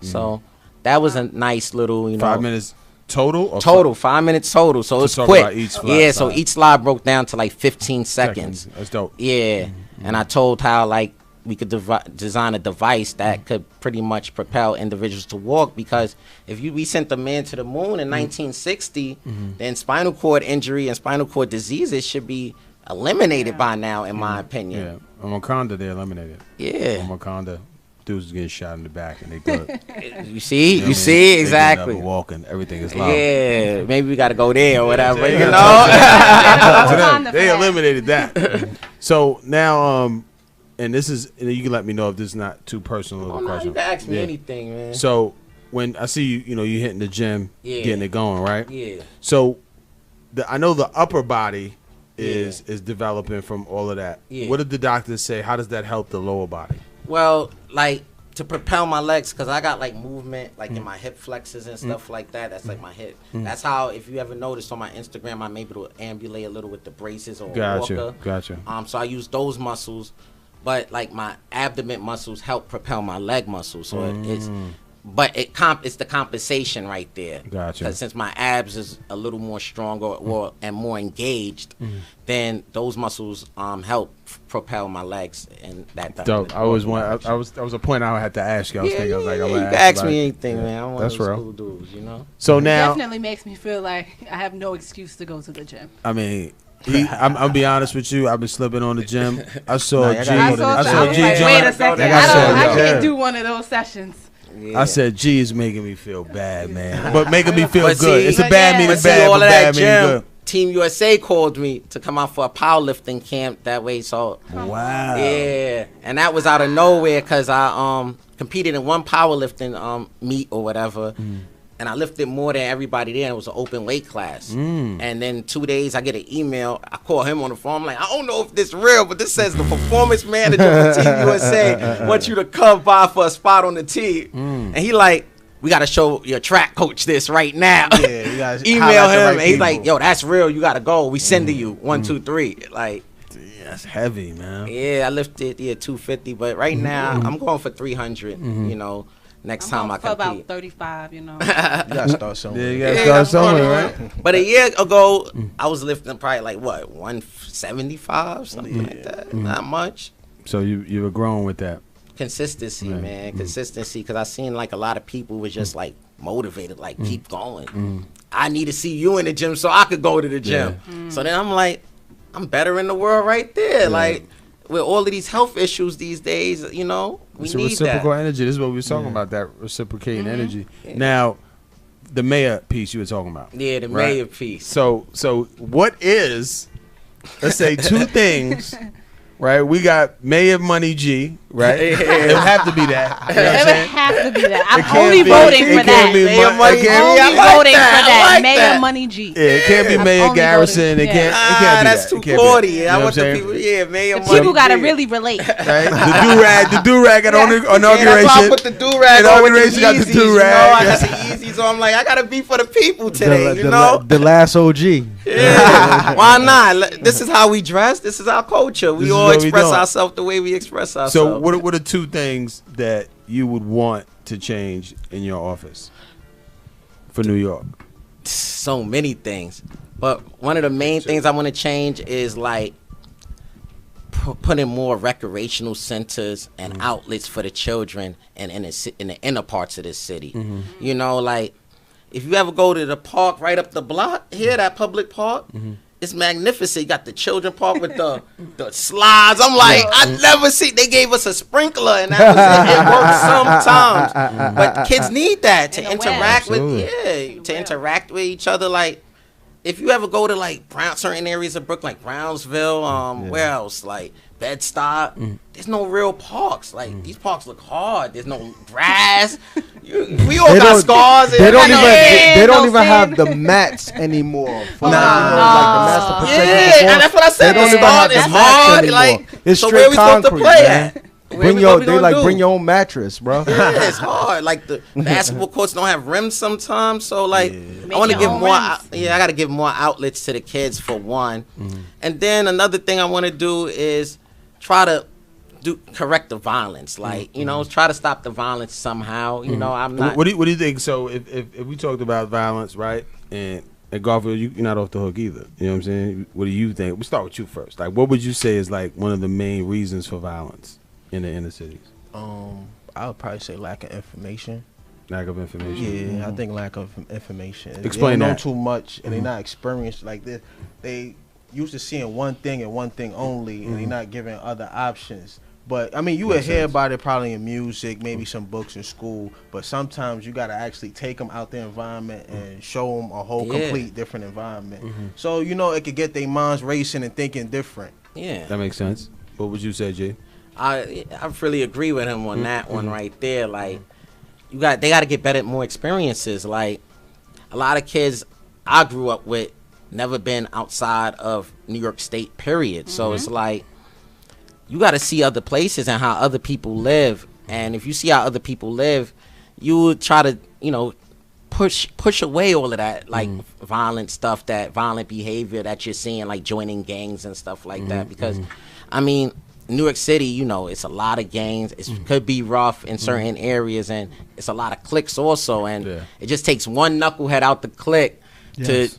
Speaker 2: So that was a nice little,
Speaker 4: 5 minutes total? Or
Speaker 2: total, 5 minutes total. So it's
Speaker 4: talk
Speaker 2: quick.
Speaker 4: about each slide.
Speaker 2: So each slide broke down to like 15 seconds.
Speaker 4: That's dope.
Speaker 2: Yeah. And I told how like we could design a device that could pretty much propel individuals to walk, because if we sent the man to the moon in 1960, then spinal cord injury and spinal cord diseases should be eliminated by now, in my opinion.
Speaker 4: Yeah. On Wakanda, they eliminated.
Speaker 2: Yeah.
Speaker 4: On Wakanda, dudes getting shot in the back and they good.
Speaker 2: You see, exactly.
Speaker 4: Walking, everything is loud.
Speaker 2: Yeah, maybe we got to go there or whatever, you know.
Speaker 4: They eliminated that. So now, and this is, you can let me know if this is not too personal of a question.
Speaker 2: You can ask me anything, man.
Speaker 4: So when I see you, you hitting the gym, getting it going, right?
Speaker 2: Yeah.
Speaker 4: So I know the upper body is developing from all of that. Yeah. What did the doctors say? How does that help the lower body?
Speaker 2: Well, like to propel my legs, because I got like movement like in my hip flexors and stuff like that. That's like my hip. That's how, if you ever noticed on my Instagram, I'm able to ambulate a little with the braces or walker.
Speaker 4: Gotcha.
Speaker 2: So I use those muscles, but like my abdomen muscles help propel my leg muscles. So it's the compensation right there.
Speaker 4: Gotcha.
Speaker 2: Because since my abs is a little more stronger and more engaged, then those muscles help propel my legs in that.
Speaker 4: Dope. I was a point I had to ask you. I was thinking, I was like,
Speaker 2: you can ask me anything, man. I'm one
Speaker 4: that's
Speaker 2: of those
Speaker 4: real.
Speaker 2: cool dudes, you know.
Speaker 4: So
Speaker 5: it
Speaker 4: now,
Speaker 5: definitely makes me feel like I have no excuse to go to the gym.
Speaker 4: I mean, I'll be honest with you. I've been slipping on the gym. I saw G.
Speaker 5: I saw G. Wait a second. I can't do one of those sessions.
Speaker 4: Yeah. I said, G is making me feel bad, man. But making me feel good. It's a bad meaning bad,
Speaker 2: all
Speaker 4: but
Speaker 2: of that
Speaker 4: bad meaning good.
Speaker 2: Team USA called me to come out for a powerlifting camp that way. So
Speaker 4: wow.
Speaker 2: Yeah. And that was out of nowhere, because I competed in one powerlifting meet or whatever. And I lifted more than everybody there, and it was an open weight class. And then 2 days, I get an email. I call him on the phone. I'm like, I don't know if this is real, but this says the performance manager for Team USA wants you to come by for a spot on the team. And he like, we got to show your track coach this right now.
Speaker 3: Yeah, you guys
Speaker 2: email him, and he's like, yo, that's real. You got to go. We sending you 1, 2, 3. Like,
Speaker 4: that's heavy, man.
Speaker 2: Yeah, I lifted 250, but right now I'm going for 300. You know. Next time I compete.
Speaker 5: About 35, you know.
Speaker 3: You gotta start somewhere.
Speaker 4: Yeah, you gotta start somewhere, right?
Speaker 2: But a year ago, I was lifting probably like 175, something like that. Not much.
Speaker 4: So you were growing with that.
Speaker 2: Consistency, man. Consistency, because I seen like a lot of people was just like motivated, like keep going. I need to see you in the gym so I could go to the gym. So then I'm like, I'm better in the world right there. Like, with all of these health issues these days, you know, we need
Speaker 4: reciprocal
Speaker 2: that.
Speaker 4: energy. This is what we were talking about, that reciprocating energy. Now, the mayor piece you were talking about.
Speaker 2: Yeah, the mayor piece.
Speaker 4: So what is, let's say, 2 things, right? We got Mayor Money G, right? It would have to be that. You know what I'm saying?
Speaker 5: It would have to be that. I'm
Speaker 4: only
Speaker 5: voting for that.
Speaker 2: Mayor Money G.
Speaker 5: Voting for that. Mayor Money G.
Speaker 4: Yeah, it can't be Mayor Garrison. It can't be
Speaker 2: that's
Speaker 4: that.
Speaker 2: too corny. I want the people, Mayor Money G.
Speaker 5: People got to really relate.
Speaker 4: Right? The do-rag at inauguration.
Speaker 2: That's why I put the do-rag on with the
Speaker 4: Inauguration got the
Speaker 2: Yeezys,
Speaker 4: do-rag.
Speaker 2: I got the Yeezys, so I'm like, I got to be for the people today, you know?
Speaker 1: The last OG.
Speaker 2: Yeah. Why not? This is how we dress. This is our culture. We all express ourselves the way we express ourselves.
Speaker 4: So what are 2 things that you would want to change in your office for New York?
Speaker 2: So many things. But one of the main things I want to change is like putting more recreational centers and outlets for the children and in the inner parts of the city. You know, like if you ever go to the park right up the block here, that public park, it's magnificent. You got the children park with the slides. I'm like, I never see. They gave us a sprinkler, and that was it. It works sometimes, but kids need that to interact with. Yeah, to interact with each other. Like, if you ever go to like certain areas of Brooklyn, like Brownsville, where else? Like Bed-Stuy, there's no real parks. Like these parks look hard. There's no grass. We all got scars.
Speaker 1: They don't even have the mats anymore. For like the mats to protect
Speaker 2: and that's what I said.
Speaker 1: They don't even have the mats anymore. Like, it's
Speaker 2: so
Speaker 1: straight
Speaker 2: where we supposed
Speaker 1: concrete,
Speaker 2: to play
Speaker 1: man.
Speaker 2: at?
Speaker 1: Bring your own mattress, bro.
Speaker 2: Yeah, it's hard. Like the basketball courts don't have rims sometimes, so like I want to give more. I got to give more outlets to the kids for one, and then another thing I want to do is try to correct the violence. Like try to stop the violence somehow. You know, I'm not.
Speaker 4: What do you think? So if we talked about violence, right, and Garfield, you're not off the hook either. You know what I'm saying? What do you think? We start with you first. Like, what would you say is like one of the main reasons for violence in the inner cities?
Speaker 3: I would probably say lack of information.
Speaker 4: Lack of information.
Speaker 3: Yeah, I think lack of information.
Speaker 4: Explain
Speaker 3: they
Speaker 4: that.
Speaker 3: know too much, and they're not experienced. Like they used to seeing one thing and one thing only, and they're not giving other options. But I mean, you would hear about it probably in music, maybe some books in school. But sometimes you got to actually take them out the environment and show them a whole complete different environment. So it could get their minds racing and thinking different.
Speaker 2: Yeah,
Speaker 4: that makes sense. What would you say, Jay?
Speaker 2: I really agree with him on that one right there. Like, they got to get better, more experiences. Like, a lot of kids I grew up with never been outside of New York State, period. So it's like, you got to see other places and how other people live. And if you see how other people live, you would try to, push away all of that, like violent stuff, that violent behavior that you're seeing, like joining gangs and stuff like that. Because, I mean, New York City, it's a lot of gangs. It could be rough in certain areas, and it's a lot of cliques also. And it just takes one knucklehead out the clique to,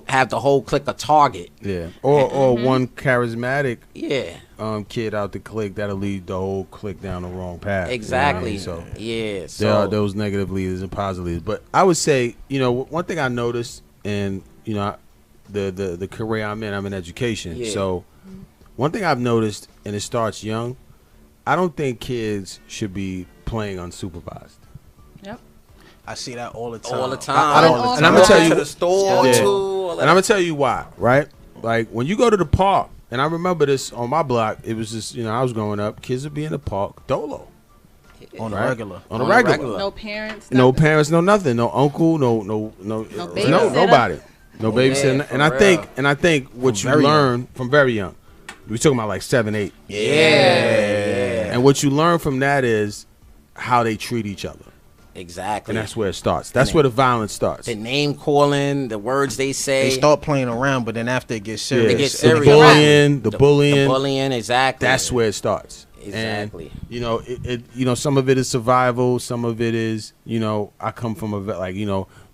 Speaker 2: have the whole clique a target.
Speaker 4: Yeah. Or one charismatic kid out the clique that'll lead the whole clique down the wrong path.
Speaker 2: Exactly.
Speaker 4: You know what I mean?
Speaker 2: So
Speaker 4: there are those negative leaders and positive leaders. But I would say, one thing I noticed, and the career I'm in education.
Speaker 2: Yeah.
Speaker 4: So one thing I've noticed, and it starts young, I don't think kids should be playing unsupervised.
Speaker 5: Yep.
Speaker 3: I see that all the time.
Speaker 2: All the time.
Speaker 4: I don't, and I'm gonna tell you
Speaker 2: to the store too.
Speaker 4: And I'm gonna tell you why, right? Like when you go to the park, and I remember this on my block. It was just I was growing up. Kids would be in the park dolo.
Speaker 3: On the regular.
Speaker 4: On the regular.
Speaker 5: No parents.
Speaker 4: No parents. No nothing. No uncle. No nobody. No babysitting. And I think what you learn from very young. We're talking about like 7, 8.
Speaker 2: Yeah.
Speaker 4: And what you learn from that is how they treat each other.
Speaker 2: Exactly.
Speaker 4: And that's where it starts. That's where the violence starts.
Speaker 2: The name calling, the words they say.
Speaker 3: They start playing around, but then after it gets serious.
Speaker 2: They get serious.
Speaker 4: The bullying.
Speaker 2: The bullying, exactly.
Speaker 4: That's where it starts.
Speaker 2: Exactly.
Speaker 4: And, some of it is survival. Some of it is, I come from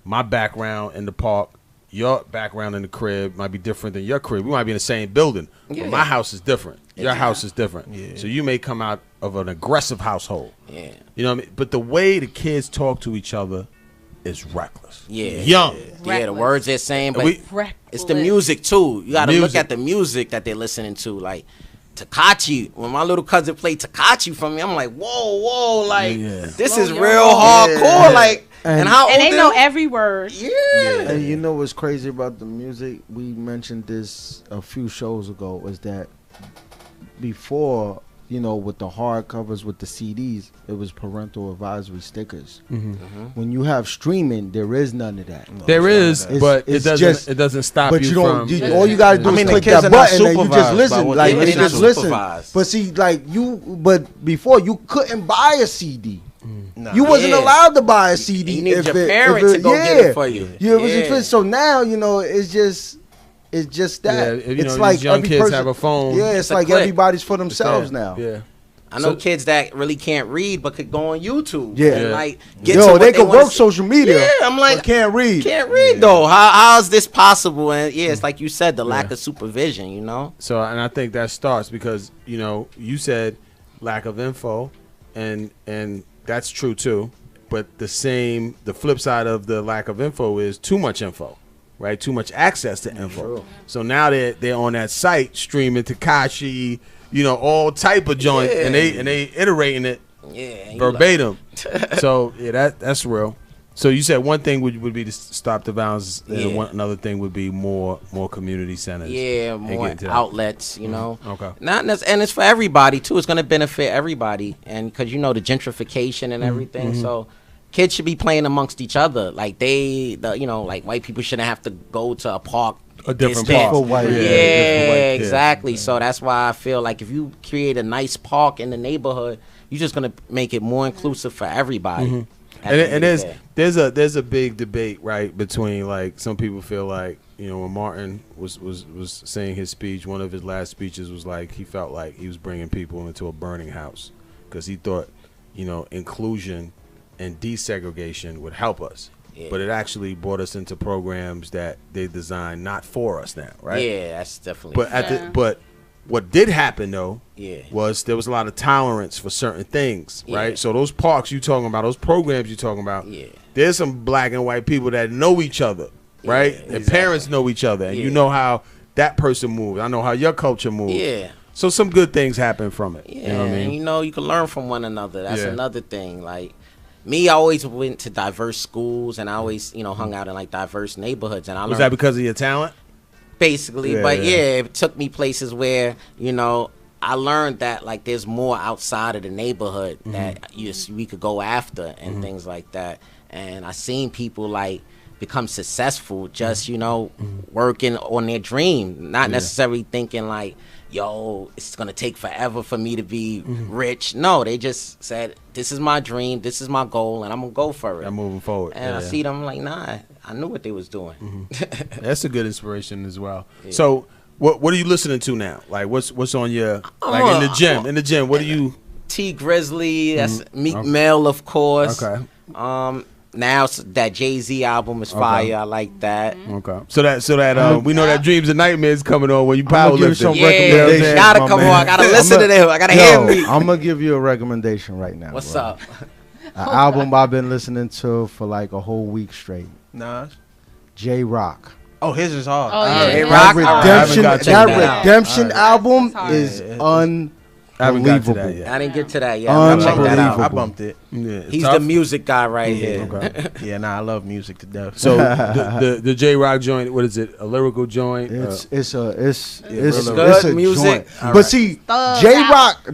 Speaker 4: my background in the park. Your background in the crib might be different than your crib. We might be in the same building, but my house is different. Your house is different. Yeah. So you may come out of an aggressive household.
Speaker 2: Yeah.
Speaker 4: You know what I mean? But the way the kids talk to each other is reckless.
Speaker 2: Yeah.
Speaker 4: Young.
Speaker 2: Yeah, the words they're saying, but it's the music too. You got to look at the music that they're listening to. Like Tekashi, when my little cousin played Tekashi for me, I'm like, whoa, like this is real hardcore. Like, and how old
Speaker 5: they know every word.
Speaker 2: Yeah.
Speaker 1: And you know what's crazy about the music? We mentioned this a few shows ago. Was that before, with the hardcovers, with the CDs, it was parental advisory stickers. When you have streaming, there is none of that.
Speaker 4: There is, but it doesn't stop you from.
Speaker 1: All you gotta do is click that button and you just listen. Like you just listen. But see, but before you couldn't buy a CD. You wasn't allowed to buy a CD.
Speaker 2: You need your parent to go get it for you.
Speaker 1: So now it's just that.
Speaker 4: Yeah,
Speaker 1: it's like
Speaker 4: young
Speaker 1: every
Speaker 4: kids
Speaker 1: person
Speaker 4: have a phone.
Speaker 1: Yeah, it's like everybody's for themselves now.
Speaker 4: Yeah.
Speaker 2: I know kids that really can't read but could go on YouTube.
Speaker 1: Yeah.
Speaker 2: And like get to what
Speaker 1: they could work social media.
Speaker 2: Yeah, I'm like,
Speaker 1: but can't read.
Speaker 2: Can't read though. How is this possible? And it's like you said, the lack of supervision.
Speaker 4: So, and I think that starts because you said lack of info, and that's true too. But the flip side of the lack of info is too much info. Right, too much access to info. So now they're on that site streaming Tekashi, all type of joint, and they iterating it verbatim. So that's real. So you said one thing would be to stop the violence, and another thing would be more community centers.
Speaker 2: Yeah, more outlets.
Speaker 4: Okay.
Speaker 2: And it's for everybody too. It's going to benefit everybody, and because the gentrification and everything. So kids should be playing amongst each other. Like like white people shouldn't have to go to a park.
Speaker 4: A different park.
Speaker 2: Exactly. Yeah. So that's why I feel like if you create a nice park in the neighborhood, you're just gonna make it more inclusive for everybody.
Speaker 4: Mm-hmm. And there's a big debate, right, between like some people feel like, you know, when Martin was saying his speech, one of his last speeches was like he felt like he was bringing people into a burning house because he thought, you know, inclusion and desegregation would help us. Yeah. But it actually brought us into programs that they designed not for us now, right?
Speaker 2: Yeah, that's definitely.
Speaker 4: But what did happen though, was there was a lot of tolerance for certain things, right? So those parks you talking about, those programs you talking about, there's some black and white people that know each other, right? Exactly. And parents know each other, and you know how that person moves. I know how your culture moves. Yeah. So some good things happen from it.
Speaker 2: Yeah,
Speaker 4: you know what I mean?
Speaker 2: And you know you can learn from one another. That's another thing. Like. Me, I always went to diverse schools, and I always, you know, hung out in like diverse neighborhoods. And
Speaker 4: was that because of your talent?
Speaker 2: Basically, it took me places where, you know, I learned that like there's more outside of the neighborhood that we could go after and things like that. And I seen people like become successful just, you know, working on their dream, not necessarily thinking like, yo, it's gonna take forever for me to be rich. No, they just said, this is my dream, this is my goal, and I'm gonna go for it.
Speaker 4: I'm moving forward.
Speaker 2: And I see them like, nah, I knew what they was doing.
Speaker 4: That's a good inspiration as well. Yeah. So what are you listening to now? Like what's on your, like in the gym? In the gym, what do you?
Speaker 2: T Grizzly, that's Meek Mill, of course.
Speaker 4: Okay.
Speaker 2: Now that Jay-Z album is fire. I like that.
Speaker 4: Okay. So that we know that Dreams and Nightmares coming on when you powerlifting.
Speaker 2: Gotta come on. I gotta listen to them. I gotta hear me.
Speaker 1: I'm gonna give you a recommendation right now.
Speaker 2: What's up?
Speaker 1: An album I've been listening to for like a whole week straight.
Speaker 3: Nah.
Speaker 1: J Rock.
Speaker 3: Oh, his is hard.
Speaker 5: Oh yeah.
Speaker 2: J Rock.
Speaker 1: That Redemption album is unbelievable.
Speaker 2: I didn't get to that yet. I'll check that out.
Speaker 3: I bumped it.
Speaker 4: Yeah,
Speaker 2: he's the music guy right here.
Speaker 3: Okay. Yeah, I love music to death.
Speaker 4: So the J Rock joint, what is it? A lyrical joint?
Speaker 1: It's
Speaker 2: good music.
Speaker 1: But right. See,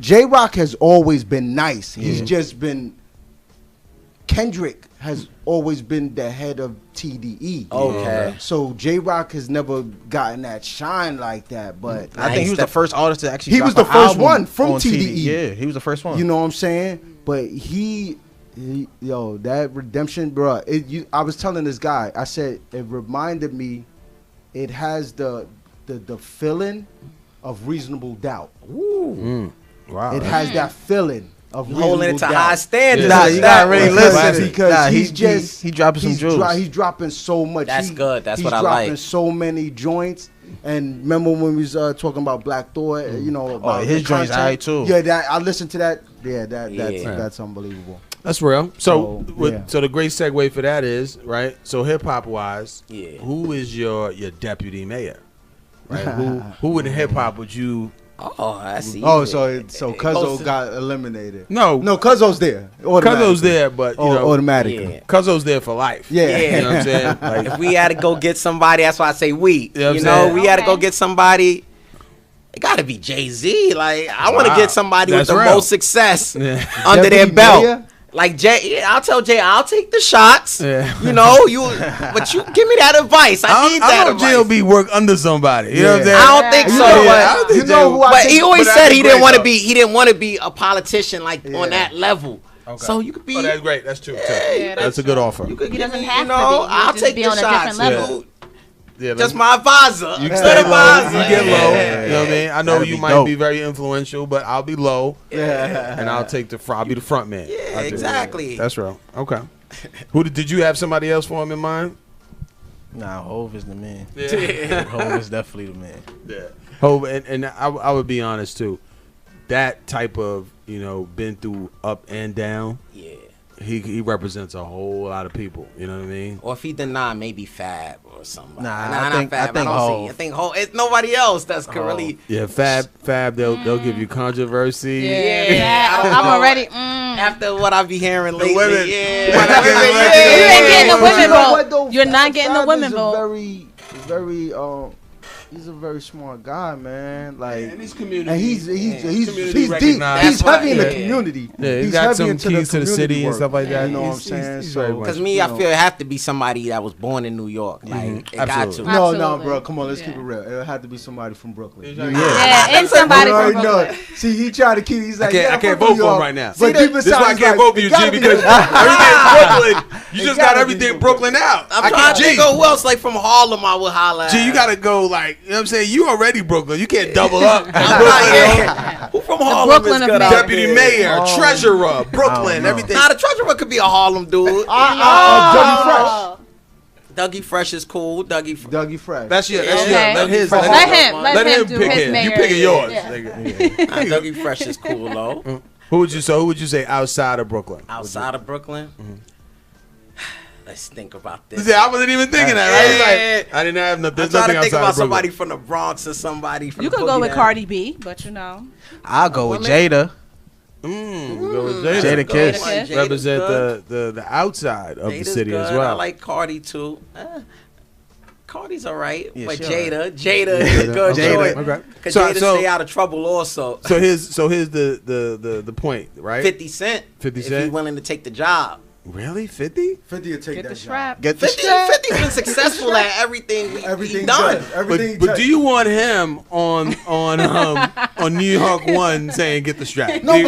Speaker 1: J Rock has always been nice. He's just been. Kendrick has always been the head of TDE.
Speaker 2: Okay.
Speaker 1: So J Rock has never gotten that shine like that, but
Speaker 3: I think he was the first artist to actually.
Speaker 1: He was the first one from TDE.
Speaker 3: Yeah, he was the first one.
Speaker 1: You know what I'm saying? But that Redemption, bro. I was telling this guy, I said it reminded me. It has the feeling of Reasonable Doubt.
Speaker 2: Ooh.
Speaker 4: Wow.
Speaker 1: It has that feeling.
Speaker 2: Holding it to high standards.
Speaker 1: Nah, you gotta really listen because
Speaker 3: he dropping some jewels.
Speaker 1: He's dropping so much.
Speaker 2: That's good. That's what I like. He's
Speaker 1: dropping so many joints. And remember when we was talking about Black Thought? You know, about
Speaker 3: his joints, I too.
Speaker 1: Yeah, I listened to that. Yeah, that's unbelievable.
Speaker 4: That's real. So the great segue for that is right. So hip hop wise, who is your deputy mayor? Right. Who in hip hop would you?
Speaker 2: Oh, I see.
Speaker 1: Oh, so Cuzzo got eliminated.
Speaker 4: No,
Speaker 1: Cuzzo's there.
Speaker 4: Cuzzo's there, but you know,
Speaker 1: automatically.
Speaker 4: Cuzzo's there for life.
Speaker 1: Yeah.
Speaker 4: You know what I'm saying? Like,
Speaker 2: if we had to go get somebody, that's why I say we.
Speaker 4: You know
Speaker 2: we had to go get somebody. It got to be Jay-Z. Like I want to get somebody with the most success under their belt. Mayor? Like Jay, I'll tell Jay, I'll take the shots. Yeah. You know, but you give me that advice. I need that advice.
Speaker 4: Jay will be work under somebody. You know what I'm saying?
Speaker 2: I don't think so.
Speaker 4: I don't think
Speaker 2: but he always said he didn't want to be. He didn't want to be a politician like on that level. Okay. So you could be.
Speaker 4: Oh, that's great. That's true. Yeah, that's a good offer.
Speaker 2: You could
Speaker 5: he doesn't have
Speaker 2: to be. I'll take the shots.
Speaker 4: Yeah,
Speaker 2: just my advisor.
Speaker 4: You get low. You know what I mean? I know you might be very influential, but I'll be low. Yeah. And I'll be the front man.
Speaker 2: Yeah, exactly.
Speaker 4: That's right. Okay. Did you have somebody else for him in mind?
Speaker 3: Nah, Hov is the man. Yeah. Hov is definitely the man.
Speaker 4: Yeah. Hov, and I would be honest too. That type of, been through up and down. Yeah. He represents a whole lot of people. You know what I mean?
Speaker 2: Or if he denied, maybe Fab or something.
Speaker 3: I think
Speaker 2: Hov. It's nobody else that's really.
Speaker 4: Yeah, Fab. They'll give you controversy.
Speaker 5: Yeah. I'm already.
Speaker 2: After what I be hearing lately.
Speaker 5: You ain't getting the women vote. You're not getting the women vote.
Speaker 1: Very, very he's a very smart guy, man. Like,
Speaker 4: and he's community.
Speaker 1: And he's
Speaker 4: community
Speaker 1: deep. He's heavy in the
Speaker 2: Yeah.
Speaker 1: community.
Speaker 4: Yeah, he's
Speaker 1: he's
Speaker 4: got
Speaker 1: heavy
Speaker 4: some
Speaker 1: into
Speaker 4: keys to the city and
Speaker 1: work.
Speaker 4: stuff like that.
Speaker 1: You know what I'm saying? So,
Speaker 2: Because me, I feel it have to be somebody that was born in New York. Like, it got to.
Speaker 4: Absolutely.
Speaker 1: No,
Speaker 5: Absolutely.
Speaker 1: bro. Come on, let's
Speaker 5: Yeah.
Speaker 1: keep it real. It had to be somebody from Brooklyn.
Speaker 5: Yeah, and somebody
Speaker 1: You
Speaker 5: from
Speaker 1: already know
Speaker 5: Brooklyn.
Speaker 1: it. See, he tried to keep. He's like,
Speaker 4: I can't vote for him right now.
Speaker 1: But deep
Speaker 4: This is why I
Speaker 1: inside,
Speaker 4: can't vote for you, G, because everything Brooklyn, you just got everything Brooklyn out.
Speaker 2: I'm trying to think of who else, like from Harlem, I would holler at.
Speaker 4: G, you gotta go like, you know what I'm saying? You already Brooklyn. You can't double up.
Speaker 2: Who from Harlem
Speaker 5: Brooklyn
Speaker 2: is
Speaker 5: of
Speaker 2: good
Speaker 5: Mayor.
Speaker 2: out
Speaker 4: Deputy
Speaker 2: there?
Speaker 4: Mayor, treasurer, Brooklyn, everything.
Speaker 2: Nah, the treasurer could be a Harlem dude.
Speaker 1: Dougie Fresh.
Speaker 2: Dougie Fresh is cool.
Speaker 1: Dougie Fresh.
Speaker 4: That's your.
Speaker 5: Okay.
Speaker 4: Let his.
Speaker 5: Let him do
Speaker 4: pick
Speaker 5: his
Speaker 4: it.
Speaker 5: mayor.
Speaker 4: You picking yours.
Speaker 5: Yeah.
Speaker 4: nigga.
Speaker 2: Dougie Fresh is cool though.
Speaker 4: Who would you say outside of Brooklyn?
Speaker 2: Outside of Brooklyn, let's think about this.
Speaker 4: See, I wasn't even thinking that. I was like, I didn't have nothing.
Speaker 2: I'm
Speaker 4: There's
Speaker 2: trying
Speaker 4: nothing
Speaker 2: to think
Speaker 4: outside
Speaker 2: about
Speaker 4: of Brooklyn.
Speaker 2: somebody from the Bronx or somebody from.
Speaker 5: You
Speaker 2: the
Speaker 5: could go with
Speaker 2: Boogie
Speaker 5: Cardi B, but you know.
Speaker 3: I'll go with Jada.
Speaker 4: Go with Jada.
Speaker 3: Jada Kiss.
Speaker 5: Jada's
Speaker 4: Represent
Speaker 2: good.
Speaker 4: the outside of the
Speaker 2: Jada's
Speaker 4: city
Speaker 2: good.
Speaker 4: as well.
Speaker 2: I like Cardi too. Cardi's all right,
Speaker 3: Yeah,
Speaker 2: but
Speaker 3: she
Speaker 2: Jada is a good
Speaker 3: Jada.
Speaker 2: choice.
Speaker 4: Okay.
Speaker 2: Cause
Speaker 4: So-
Speaker 2: Jada
Speaker 4: so-
Speaker 2: stay out of trouble also.
Speaker 4: So here's the point, right?
Speaker 2: 50 Cent.
Speaker 4: 50
Speaker 2: If
Speaker 4: Cent?
Speaker 2: he's willing to take the job.
Speaker 4: Really? 50?
Speaker 1: 50 will take
Speaker 5: Get
Speaker 1: that
Speaker 5: the
Speaker 1: job.
Speaker 5: strap.
Speaker 3: Get the
Speaker 2: 50,
Speaker 3: strap.
Speaker 2: 50's been successful at everything
Speaker 1: Everything
Speaker 2: he's done.
Speaker 1: does. Everything
Speaker 4: But
Speaker 1: does.
Speaker 4: do you want him on New York 1 saying get the strap?
Speaker 1: No,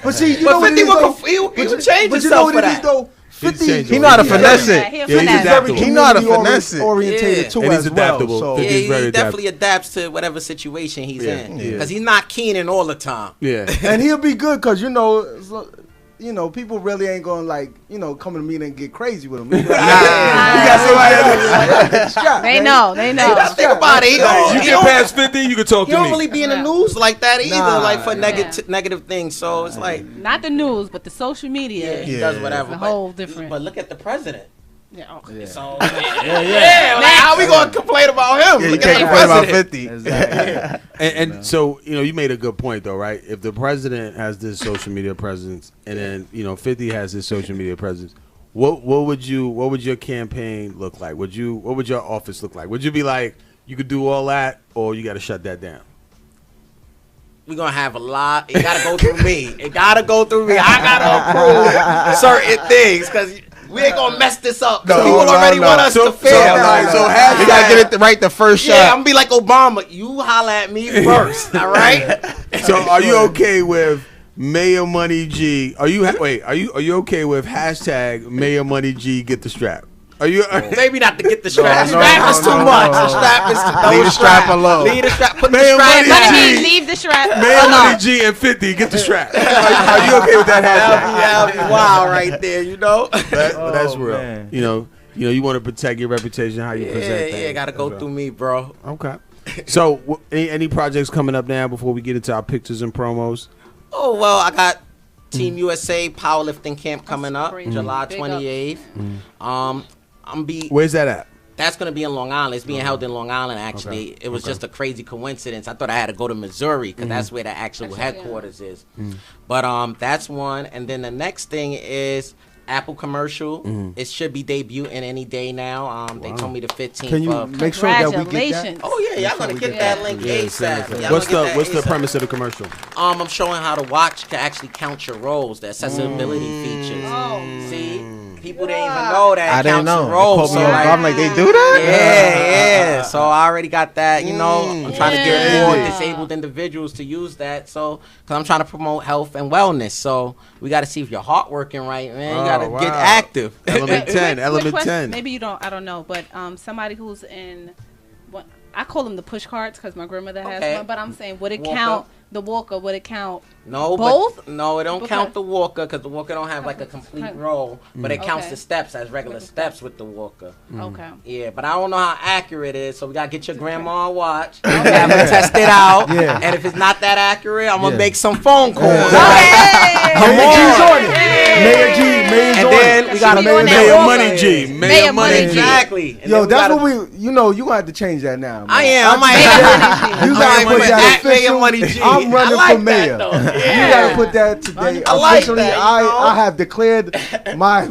Speaker 1: but see, you know
Speaker 2: But
Speaker 1: what
Speaker 2: 50
Speaker 1: it is, though?
Speaker 2: would change
Speaker 1: But you know
Speaker 2: himself
Speaker 1: what
Speaker 2: for
Speaker 1: it is,
Speaker 2: that.
Speaker 1: though? 50,
Speaker 4: changed
Speaker 3: He know how to
Speaker 4: Yeah.
Speaker 3: finesse
Speaker 5: Yeah,
Speaker 3: it.
Speaker 5: he'll
Speaker 4: Yeah, he's
Speaker 5: finesse.
Speaker 4: adaptable.
Speaker 3: He know how to finesse it.
Speaker 1: Orientated
Speaker 2: Yeah.
Speaker 1: too
Speaker 4: And he's
Speaker 1: as well.
Speaker 4: adaptable.
Speaker 1: So,
Speaker 4: 50
Speaker 2: Yeah,
Speaker 4: He's very
Speaker 2: he definitely
Speaker 4: adaptable.
Speaker 2: adapts to whatever situation he's in.
Speaker 4: Yeah.
Speaker 2: Because he's not keening all the time.
Speaker 4: Yeah.
Speaker 1: and he'll be good because people really ain't gonna come to me and get crazy with him. You got somebody.
Speaker 5: They know.
Speaker 2: Think about it.
Speaker 4: You get past 50, you can talk
Speaker 2: He
Speaker 4: to
Speaker 2: don't
Speaker 4: me.
Speaker 2: really be in the news like that either,
Speaker 1: Nah,
Speaker 2: like for
Speaker 5: yeah.
Speaker 2: negative things. So it's like,
Speaker 5: Not the news, but the social media.
Speaker 2: he does whatever.
Speaker 5: It's a
Speaker 2: but-
Speaker 5: whole different.
Speaker 2: But look at the president.
Speaker 5: Yeah.
Speaker 2: So like, how we gonna complain about him?
Speaker 3: Yeah, you
Speaker 2: Look
Speaker 3: can't
Speaker 2: at the
Speaker 3: complain about
Speaker 2: president.
Speaker 3: 50.
Speaker 1: Exactly.
Speaker 4: And so, you made a good point though, right? If the president has this social media presence and then, 50 has this social media presence, what would your campaign look like? What would your office look like? Would you be like, you could do all that or you got to shut that down?
Speaker 2: We're gonna have a lot. It gotta go through me. I gotta approve certain things because we ain't gonna mess this up.
Speaker 3: No,
Speaker 2: People
Speaker 3: no,
Speaker 2: already
Speaker 3: no.
Speaker 2: want us to fail.
Speaker 3: You gotta get it right the first
Speaker 2: Yeah,
Speaker 3: shot.
Speaker 2: I'm gonna be like Obama. You holla at me first, all right?
Speaker 4: So are you okay with Mayor Money G? Are you okay with hashtag Mayor Money G get the strap? Are you
Speaker 2: Maybe not to get the strap.
Speaker 3: No,
Speaker 2: The strap is too
Speaker 3: no,
Speaker 2: much.
Speaker 3: no.
Speaker 2: The strap is too
Speaker 3: Leave the strap alone.
Speaker 2: Leave the strap. Put the
Speaker 4: Mayor
Speaker 2: strap
Speaker 4: Money
Speaker 2: back.
Speaker 4: G.
Speaker 5: Leave the strap.
Speaker 4: Mayor Money G and 50 get the strap? Are you okay with that hashtag?
Speaker 2: That'll be wild right there, you know?
Speaker 4: That's real.
Speaker 1: man.
Speaker 4: You want to protect your reputation, how you present things.
Speaker 2: Yeah, gotta go through me, bro.
Speaker 4: Okay. So, any projects coming up now before we get into our pictures and promos?
Speaker 2: Oh, well, I got Team USA powerlifting camp coming up,
Speaker 5: crazy.
Speaker 2: July
Speaker 5: Big up.
Speaker 2: 28th.
Speaker 4: Where's that at?
Speaker 2: That's gonna be in Long Island. It's being held in Long Island. Actually, it was just a crazy coincidence. I thought I had to go to Missouri because that's where the actual headquarters is. But that's one, and then the next thing is Apple commercial. It should be debuting any day now. They told me the 15th.
Speaker 1: Can you
Speaker 2: of
Speaker 1: make sure that we get that?
Speaker 5: Congratulations.
Speaker 2: Oh yeah, y'all gonna get that link ASAP. Y'all
Speaker 4: What's
Speaker 2: gonna get that
Speaker 4: the
Speaker 2: ASAP.
Speaker 4: premise of the commercial?
Speaker 2: I'm showing how the watch can actually count your rolls, the accessibility features. See, people didn't even know that.
Speaker 3: I
Speaker 2: It
Speaker 3: didn't
Speaker 2: counts
Speaker 3: know.
Speaker 2: your
Speaker 3: They
Speaker 2: rolls.
Speaker 3: caught
Speaker 2: So
Speaker 3: me off
Speaker 2: like,
Speaker 3: guard. I'm like, they do that?
Speaker 2: yeah. So I already got that. I'm trying to get more disabled individuals to use that. So, because I'm trying to promote health and wellness. So we got to see if your heart working right, man. You got to get active.
Speaker 4: Element 10.
Speaker 5: Quick
Speaker 4: Element
Speaker 5: question.
Speaker 4: 10.
Speaker 5: Maybe you don't. I don't know. But somebody who's in, I call them the push carts because my grandmother has
Speaker 2: Okay.
Speaker 5: one. But I'm saying, would it
Speaker 2: Walker.
Speaker 5: count the walker? Would it count?
Speaker 2: No,
Speaker 5: Both?
Speaker 2: But no, it don't
Speaker 5: Okay.
Speaker 2: count the walker because the walker don't have like a complete roll, but it counts
Speaker 5: Okay.
Speaker 2: the steps as regular steps with the walker.
Speaker 5: Okay.
Speaker 2: Yeah, but I don't know how accurate it is, so we gotta get your grandma a watch, have her test it out,
Speaker 1: Yeah.
Speaker 2: and if it's not that accurate, I'm gonna
Speaker 1: Yeah.
Speaker 2: make some phone calls.
Speaker 5: Okay.
Speaker 2: Come
Speaker 1: Mayor G's
Speaker 2: on.
Speaker 1: on it. Mayor G's
Speaker 2: And
Speaker 1: on
Speaker 2: then
Speaker 1: it.
Speaker 2: we got a
Speaker 5: She be on that
Speaker 4: Mayor
Speaker 5: walker.
Speaker 4: Money G. Mayor
Speaker 5: Mayor
Speaker 4: Money
Speaker 5: Money
Speaker 4: G.
Speaker 5: G.
Speaker 2: Exactly. And
Speaker 1: Yo,
Speaker 2: then we
Speaker 1: that's
Speaker 2: gotta-
Speaker 1: what you gonna have to change that now. Man.
Speaker 2: I am. I might
Speaker 5: Mayor
Speaker 2: have.
Speaker 5: Money G.
Speaker 1: You
Speaker 2: I
Speaker 1: gotta
Speaker 2: might
Speaker 1: put
Speaker 2: put
Speaker 1: that
Speaker 2: at Mayor
Speaker 1: official.
Speaker 2: Money G.
Speaker 1: I'm running
Speaker 2: I like
Speaker 1: for mayor.
Speaker 2: that, though.
Speaker 1: You
Speaker 2: Yeah.
Speaker 1: gotta put that today.
Speaker 2: I like
Speaker 1: Officially,
Speaker 2: that, you know?
Speaker 1: I have declared my
Speaker 2: And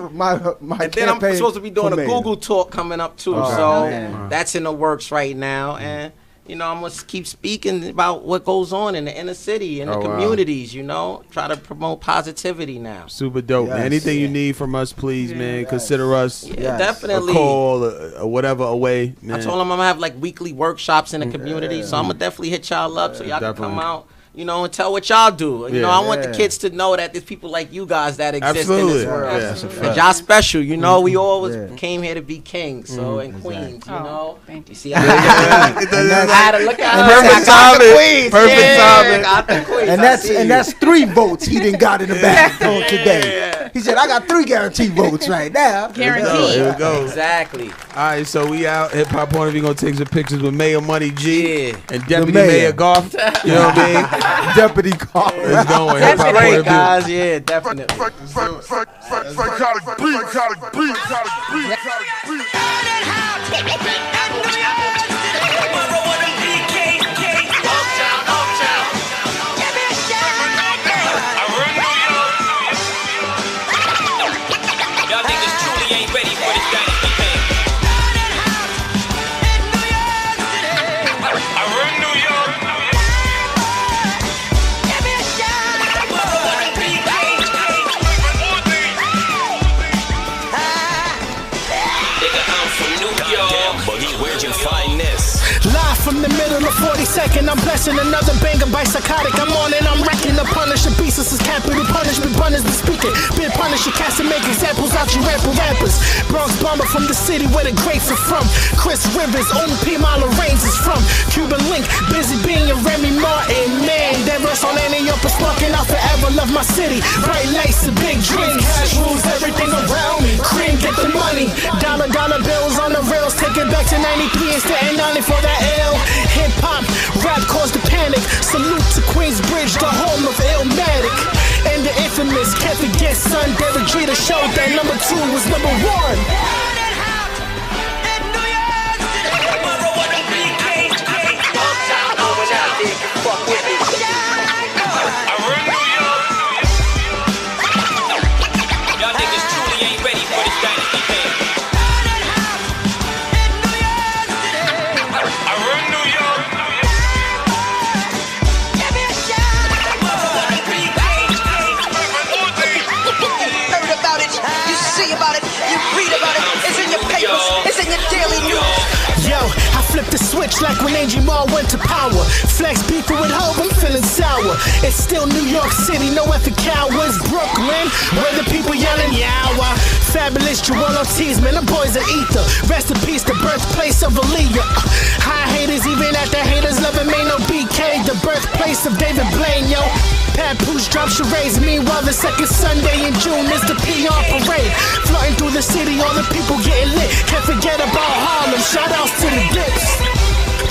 Speaker 2: then I'm
Speaker 1: campaign
Speaker 2: supposed to be doing
Speaker 1: for
Speaker 2: a
Speaker 1: mayor.
Speaker 2: Google talk coming up too,
Speaker 1: Okay.
Speaker 2: so
Speaker 1: Man.
Speaker 2: that's in the works right now. And you know, I'm gonna keep speaking about what goes on in the inner city and the communities. You know, try to promote positivity now.
Speaker 4: Super dope, man. Anything you need from us, please, man. Consider us.
Speaker 2: Definitely.
Speaker 4: A call, or whatever, away. Man.
Speaker 2: I told them I'm gonna have like weekly workshops in the community, so I'm gonna definitely hit y'all up so y'all can come out. You know, and tell what y'all do. You know, I want the kids to know that there's people like you guys that exist in this world. And y'all special. You know, we all came here to be kings, so and queens. You know,
Speaker 5: thank you.
Speaker 2: See, I had to look at
Speaker 1: Perfect timing. And that's 3 votes he didn't got in the bag today. He said, I got 3 guaranteed votes right now.
Speaker 5: Guaranteed.
Speaker 4: Here we go.
Speaker 2: Exactly.
Speaker 4: All right, so we out. Hip Hop Point. We're gonna take some pictures with Mayor Money G and Deputy Mayor Garth. You know what I mean?
Speaker 1: Deputy Garth.
Speaker 4: It's going.
Speaker 2: That's great, guys. Yeah, definitely.
Speaker 6: From the middle of 42nd, I'm blessing another banger by Psychotic. I'm on it, I'm wrecking the Punisher. Beast, this is capital punishment. Bunners be speaking. Been Punisher, cast and make examples out you rappers. Bronx bomber from the city where the grapes are from. Chris Rivers, only P. Mala Reigns is from. Cuban Link, busy being a Remy Martin. Man, that verse on any up is sparking. I'll forever love my city. Bright lights, a big dream. Cash rules everything around me. Cream, get the money. Dollar bills on the rails. Take it back to 93 instead of 90 for that L. Hip hop, rap caused the panic. Salute to Queensbridge, the home of Illmatic. And the infamous, can't forget son, Derek Jeter showed that number 2 was number 1. Flip the switch like when Angie Mall went to power. Flex beefing with hope, I'm feeling sour. It's still New York City, no effing cowards. Brooklyn, where the people yelling yawa. Fabulous Joel Ortiz, man, the boys are ether. Rest in peace, the birthplace of Aaliyah. High haters, even at the haters loving me, no BK. The birthplace of David Blaine, yo. Papoose drops charades. Meanwhile, the second Sunday in June is the PR parade. Floating through the city, all the people getting lit. Can't forget about Harlem, shout outs to the dips.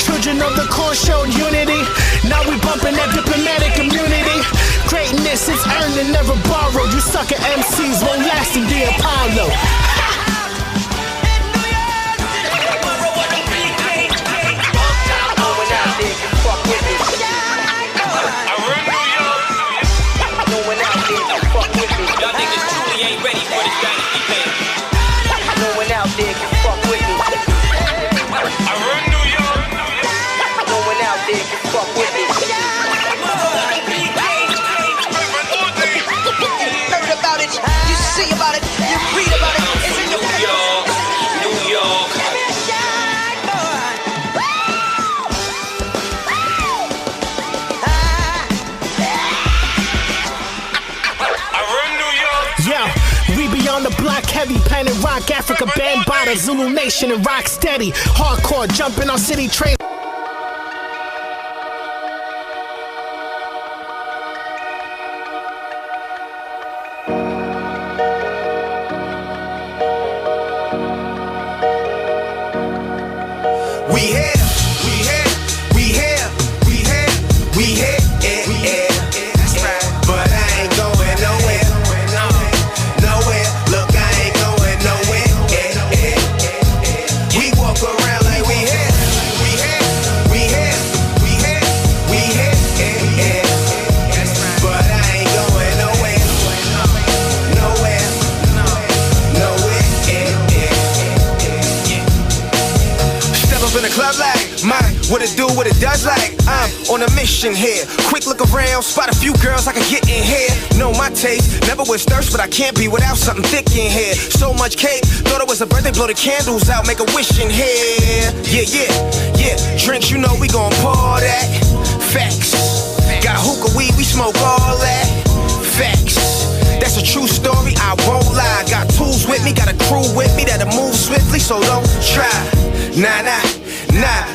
Speaker 6: Children of the corn showed unity. Now we bumping that diplomatic immunity. Greatness is earned and never borrowed. You sucker MCs won't last in the Apollo. Heavy Planet Rock, Africa, Bambaataa, Zulu Nation, and Rock Steady. Hardcore, jumping on city trains.
Speaker 7: Club like what it do, what it does like. I'm on a mission here. Quick look around, spot a few girls I can get in here. Know my taste, never was thirst, but I can't be without something thick in here. So much cake, thought it was a birthday, blow the candles out, make a wish in here. Yeah, drinks, you know we gon' pour that. Facts, got hookah weed, we smoke all that. Facts, that's a true story, I won't lie. Got tools with me, got a crew with me that'll move swiftly, so don't try. Nah.